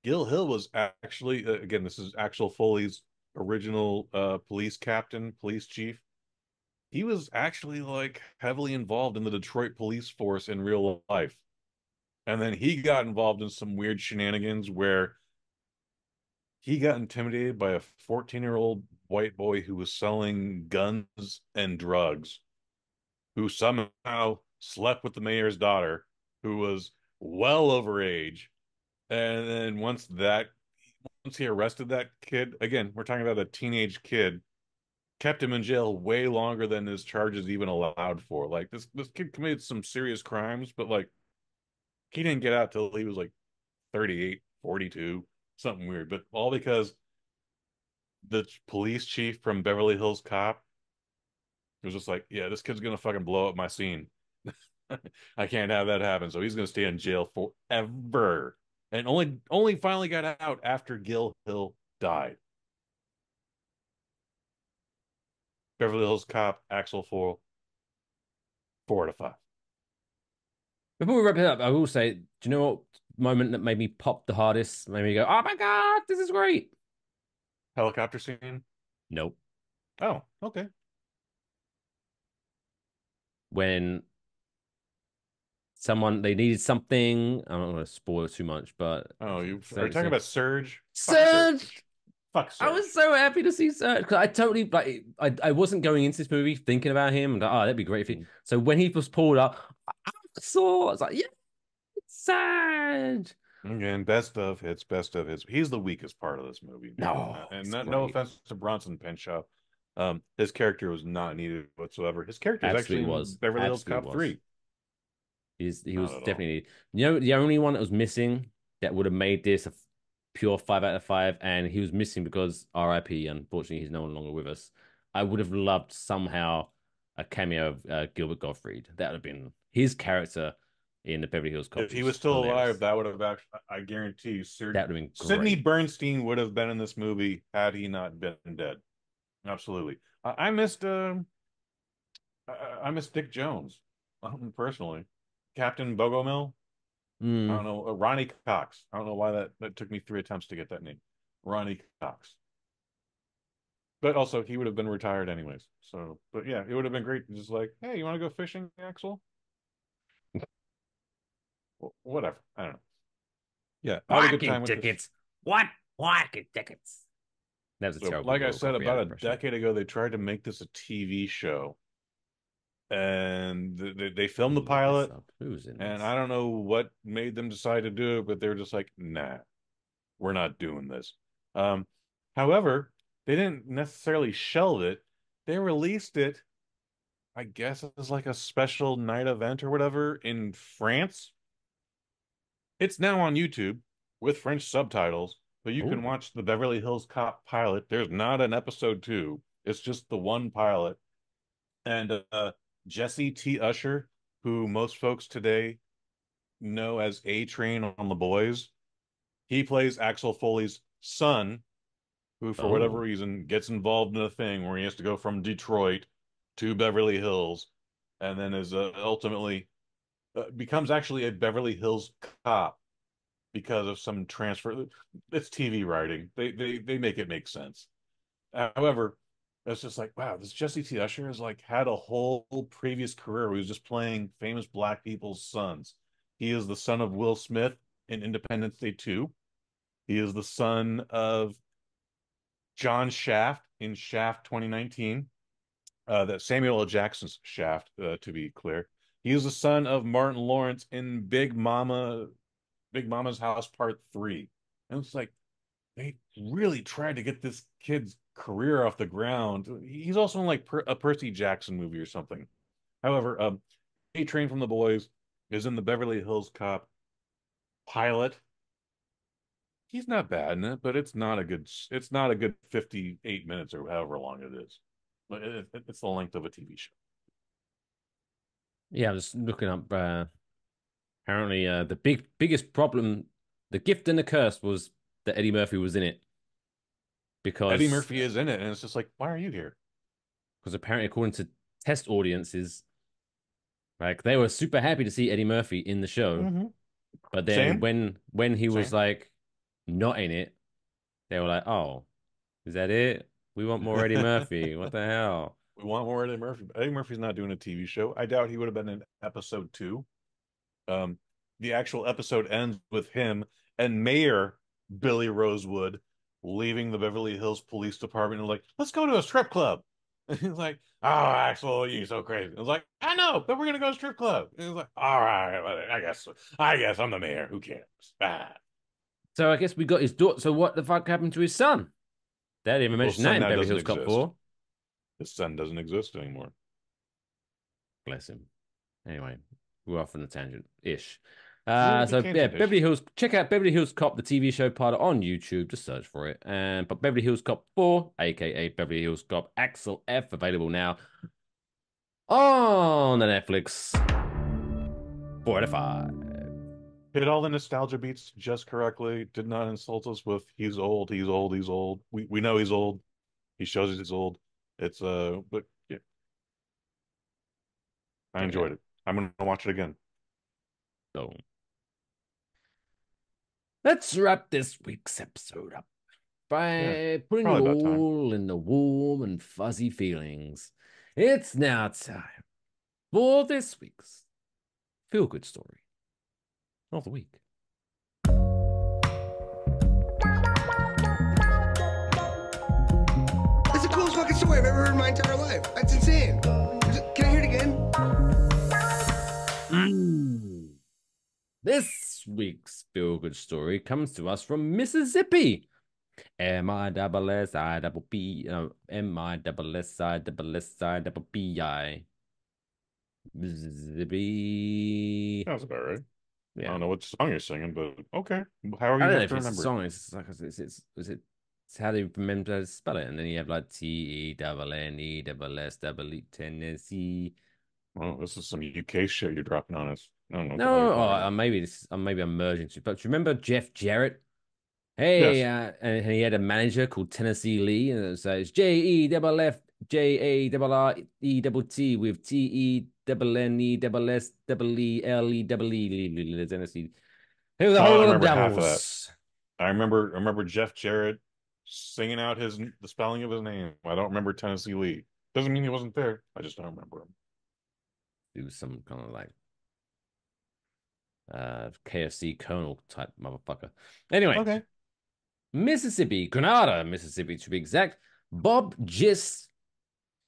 was actually, again, this is Axel Foley's original police captain, police chief. He was actually like heavily involved in the Detroit police force in real life. And then he got involved in some weird shenanigans where he got intimidated by a 14-year-old white boy who was selling guns and drugs, who somehow slept with the mayor's daughter, who was well over age. And then once he arrested that kid, again, we're talking about a teenage kid, kept him in jail way longer than his charges even allowed for. Like this kid committed some serious crimes, but like he didn't get out till he was like 38, 42, something weird. But all because the police chief from Beverly Hills Cop was just like, yeah, this kid's gonna fucking blow up my scene. I can't have that happen. So he's gonna stay in jail forever. And only finally got out after Gil Hill died. Beverly Hills Cop, Axel Foley, 4 out of 5. Before we wrap it up, I will say, do you know what moment that made me pop the hardest? Made me go, oh my God, this is great. Helicopter scene? Nope. Oh, okay. When they needed something, I'm not going to spoil too much, but are you talking about Surge? Surge. Fuck Surge. I was so happy to see Surge because I totally like. I wasn't going into this movie thinking about him. And like, oh, that'd be great if he. So when he was pulled up, I was like, yeah, it's Surge. Again, best of hits. He's the weakest part of this movie. No, and no offense to Bronson Pinchot, his character was not needed whatsoever. His character actually was Beverly Hills Cop 3. He was definitely, the only one that was missing that would have made this a pure 5 out of 5, and he was missing because RIP, unfortunately, he's no longer with us. I would have loved somehow a cameo of Gilbert Gottfried. That would have been his character in the Beverly Hills Cop. If he was still alive, that would have actually, I guarantee you, that would have been great. Sidney Bernstein would have been in this movie had he not been dead. Absolutely. I missed Dick Jones, personally. Captain Bogomil. I don't know. Ronnie Cox. I don't know why that took me 3 attempts to get that name. Ronnie Cox. But also, he would have been retired anyways. So, but yeah, it would have been great. Just like, hey, you want to go fishing, Axel? Whatever. I don't know. Yeah, I had a good time with tickets. What? Walking tickets. That was a terrible. Like I said, about a decade ago, they tried to make this a TV show. And they filmed the pilot, and I don't know what made them decide to do it, but they were just like, nah, we're not doing this. However, they didn't necessarily shelve it. They released it, I guess it was like a special night event or whatever in France. It's now on YouTube with French subtitles, but you can watch the Beverly Hills Cop pilot. There's not an episode 2. It's just the one pilot. And Jesse T. Usher, who most folks today know as A-Train on The Boys, he plays Axel Foley's son, who for whatever reason gets involved in a thing where he has to go from Detroit to Beverly Hills, and then is ultimately becomes actually a Beverly Hills cop because of some transfer. It's TV writing. They make it make sense. However, it's just like, wow, this Jesse T. Usher has like had a whole previous career where he was just playing famous black people's sons. He is the son of Will Smith in Independence Day 2. He is the son of John Shaft in Shaft 2019. That Samuel L. Jackson's Shaft, to be clear. He is the son of Martin Lawrence in Big Mama's House Part 3. And it's like, they really tried to get this kid's career off the ground. He's also in like a Percy Jackson movie or something. However, A Train from the Boys is in the Beverly Hills Cop pilot. He's not bad in it, but it's not a good 58 minutes or however long it is. But it's the length of a TV show. Yeah, I'm just looking up. Apparently, the biggest problem, the gift and the curse, was that Eddie Murphy was in it. Because Eddie Murphy is in it, and it's just like, why are you here? Because apparently, according to test audiences, like they were super happy to see Eddie Murphy in the show, but then when he was like not in it, they were like, "Oh, is that it? We want more Eddie Murphy. What the hell? We want more Eddie Murphy." Eddie Murphy's not doing a TV show. I doubt he would have been in episode 2. The actual episode ends with him and Mayor Billy Rosewood leaving the Beverly Hills Police Department and like, let's go to a strip club. And he's like, oh, Axel, you're so crazy. I was like, I know, but we're gonna go to a strip club. And he's like, all right, I guess I'm the mayor. Who cares? Ah. So I guess we got his daughter. So what the fuck happened to his son? They didn't even mention that in Beverly Hills Cop 4. His son doesn't exist anymore. Bless him. Anyway, we're off on a tangent-ish. Beverly Hills. Check out Beverly Hills Cop, the TV show pilot on YouTube. Just search for it. But Beverly Hills Cop 4, aka Beverly Hills Cop Axel F, available now on the Netflix. 4 out of 5. Hit all the nostalgia beats just correctly. Did not insult us with he's old, he's old, he's old. We know he's old. He shows us he's old. It's but yeah, I enjoyed it. I'm gonna watch it again. So let's wrap this week's episode up by putting it all in the warm and fuzzy feelings. It's now time for this week's feel-good story of the week. It's the coolest fucking story I've ever heard in my entire life. That's insane. Can I hear it again? This week's feel-good story comes to us from Mississippi. M-I-double-S-I-double-P, M-I-double-S-I-double-S-I-double-P-I. Mississippi. That's about right. Yeah. I don't know what song you're singing, but okay. How are you going to remember? It's a song. It's like it's how they remember to spell it, and then you have like T-E-double-N-E-double-S-double-E Tennessee. Well, this is some UK shit you're dropping on us. I don't know. No, maybe I'm merging to. But remember Jeff Jarrett? Hey, yes. And he had a manager called Tennessee Lee, and so it's J-E-double-F-J-A-double-R-E-double-T with T-E-double-N-E-double-S-double-E-L-E-double-E Tennessee. It was a whole lot of doubles. I remember Jeff Jarrett singing out the spelling of his name. I don't remember Tennessee Lee. Doesn't mean he wasn't there. I just don't remember him. He was some kind of like KFC Colonel type motherfucker. Anyway, okay. Grenada, Mississippi to be exact. Bob Gist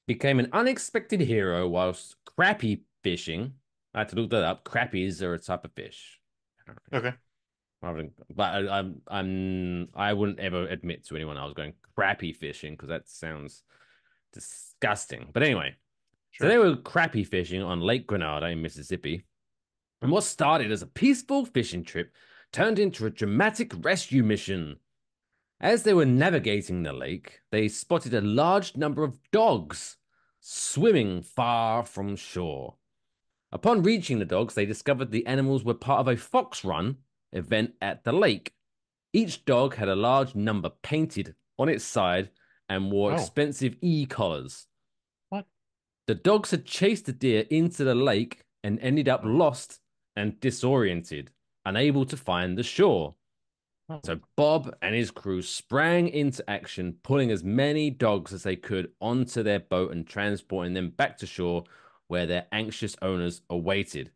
became an unexpected hero whilst crappie fishing. I had to look that up. Crappies are a type of fish. Okay. But I wouldn't ever admit to anyone I was going crappie fishing because that sounds disgusting. But anyway, so they were crappie fishing on Lake Grenada in Mississippi. And what started as a peaceful fishing trip turned into a dramatic rescue mission. As they were navigating the lake, they spotted a large number of dogs swimming far from shore. Upon reaching the dogs, they discovered the animals were part of a fox run event at the lake. Each dog had a large number painted on its side and wore expensive e-collars. What? The dogs had chased the deer into the lake and ended up lost and disoriented, unable to find the shore. So Bob and his crew sprang into action, pulling as many dogs as they could onto their boat and transporting them back to shore where their anxious owners awaited.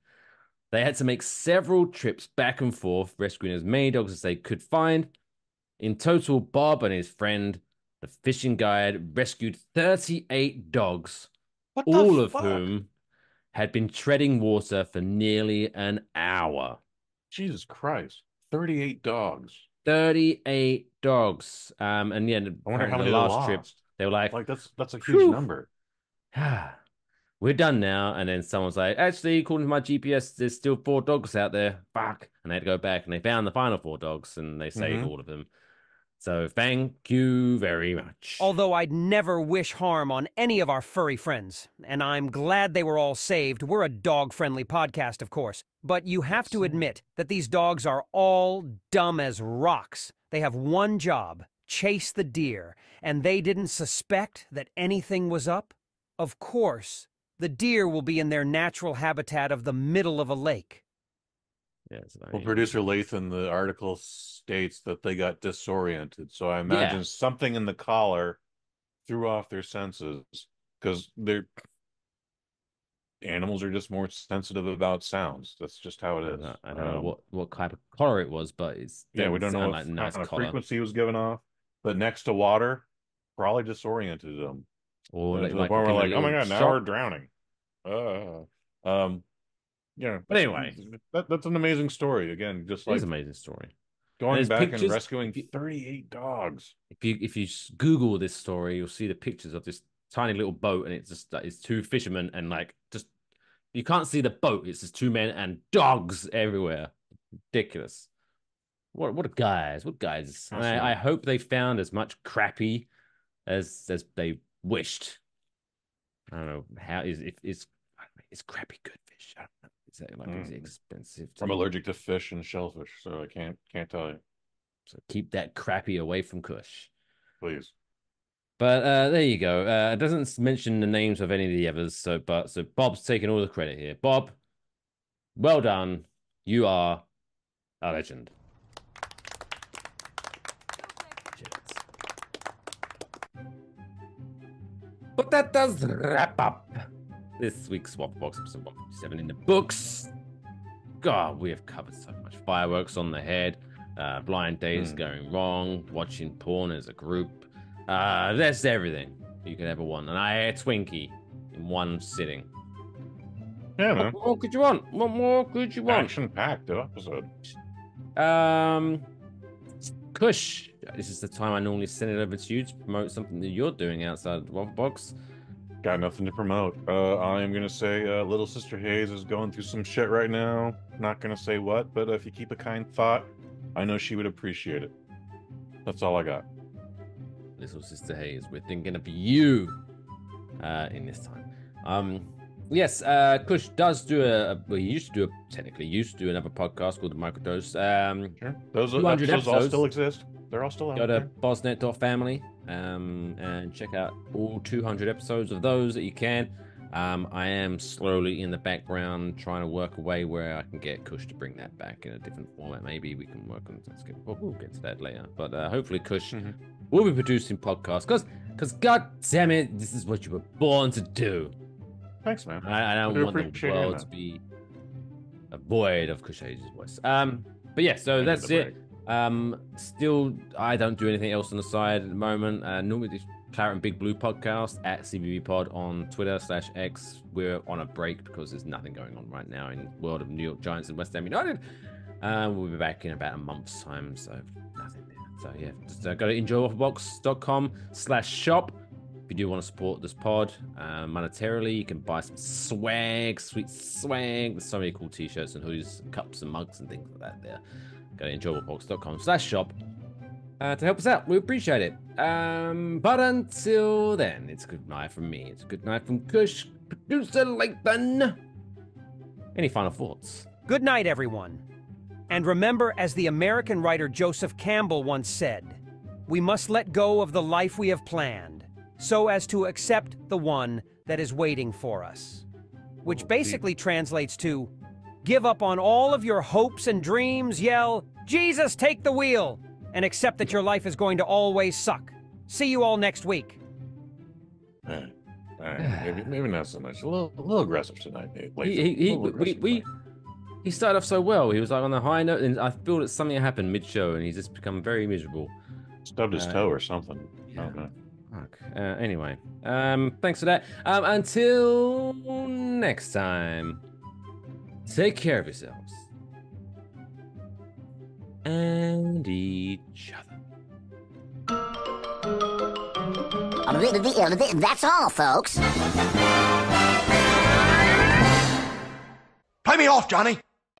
They had to make several trips back and forth, rescuing as many dogs as they could find. In total, Bob and his friend, The fishing guide rescued 38 dogs, What all the of fuck? whom had been treading water for nearly an hour. Jesus Christ. 38 dogs. 38 dogs. And yeah, I wonder how the many they last trip, lost. they were like, that's a huge number. We're done now. And then someone's like, actually, according to my GPS, there's still 4 dogs out there. Fuck. And they had to go back and they found the final 4 dogs and they saved all of them. So thank you very much. Although I'd never wish harm on any of our furry friends, and I'm glad they were all saved. We're a dog-friendly podcast, of course. But you have to admit that these dogs are all dumb as rocks. They have one job, chase the deer, and they didn't suspect that anything was up? Of course, the deer will be in their natural habitat of the middle of a lake. Yes, Well, producer Lathan, the article states that they got disoriented. So I imagine something in the collar threw off their senses because animals are just more sensitive about sounds. That's just how it is. I don't know what type of collar it was, but it's we don't know what kind of frequency was given off. But next to water, probably disoriented them. Or to the point where we're like, oh my god, now we're drowning. Yeah, but anyway, that's an amazing story. Again, just like it's an amazing story. Going back and rescuing 38 dogs. If you Google this story, you'll see the pictures of this tiny little boat, and it's 2 fishermen, and like just you can't see the boat. It's just 2 men and dogs everywhere. Ridiculous. What guys? What guys? I hope they found as much crappie as they wished. I don't know how is crappie good fish? I don't know. Is that like is it expensive? I'm allergic to fish and shellfish, so I can't tell you. So keep that crappie away from Kush, please. But there you go. It doesn't mention the names of any of the others. So Bob's taking all the credit here. Bob, well done. You are a legend. But that does wrap up this week's Waffle Box episode 157 in the books. God, we have covered so much. Fireworks on the head, blind dates going wrong, watching porn as a group. That's everything you could ever want. And I ate Twinkie in one sitting. Yeah, man. What more could you want? What more could you want? Action-packed episode. Kush, this is the time I normally send it over to you to promote something that you're doing outside of the Waffle Box. Got nothing to promote. I am going to say Little Sister Hayes is going through some shit right now. Not going to say what, but if you keep a kind thought, I know she would appreciate it. That's all I got. Little Sister Hayes, we're thinking of you in this time. Yes, Kush does do he used to do another podcast called The Microdose. Sure. Those all still exist. They're all still out there. Go to bosnet.family and check out all 200 episodes of those that you can. I am slowly in the background trying to work a way where I can get Kush to bring that back in a different format. Maybe we can work on that. We'll get to that later. But hopefully Kush will be producing podcasts because god damn it, this is what you were born to do. Thanks, man. I don't want the world to be void of Kush Hayes' voice. But yeah, so that's it. Still, I don't do anything else on the side at the moment. Normally this Claret and Big Blue podcast at CBB Pod on Twitter /X. We're on a break because there's nothing going on right now in the world of New York Giants and West Ham United. We'll be back in about a month's time, so nothing there. So yeah, just go to enjoywafflebox.com/shop. If you do want to support this pod monetarily, you can buy some swag, sweet swag. There's so many cool t-shirts and hoodies, and cups and mugs and things like that there. Go to enjoywafflebox.com/shop to help us out. We appreciate it. But until then, it's good night from me. It's good night from Kush, producer Lathan. Any final thoughts? Good night, everyone. And remember, as the American writer Joseph Campbell once said, we must let go of the life we have planned so as to accept the one that is waiting for us. Which basically translates to, give up on all of your hopes and dreams, yell, Jesus, take the wheel, and accept that your life is going to always suck. See you all next week. Maybe not so much. A little aggressive tonight. He started off so well. He was like on the high note, and I feel that something happened mid-show, and he's just become very miserable. Stubbed his toe or something. Yeah. Okay. Fuck. Anyway, thanks for that. Until next time, take care of yourselves and each other. That's all, folks. Play me off, Johnny.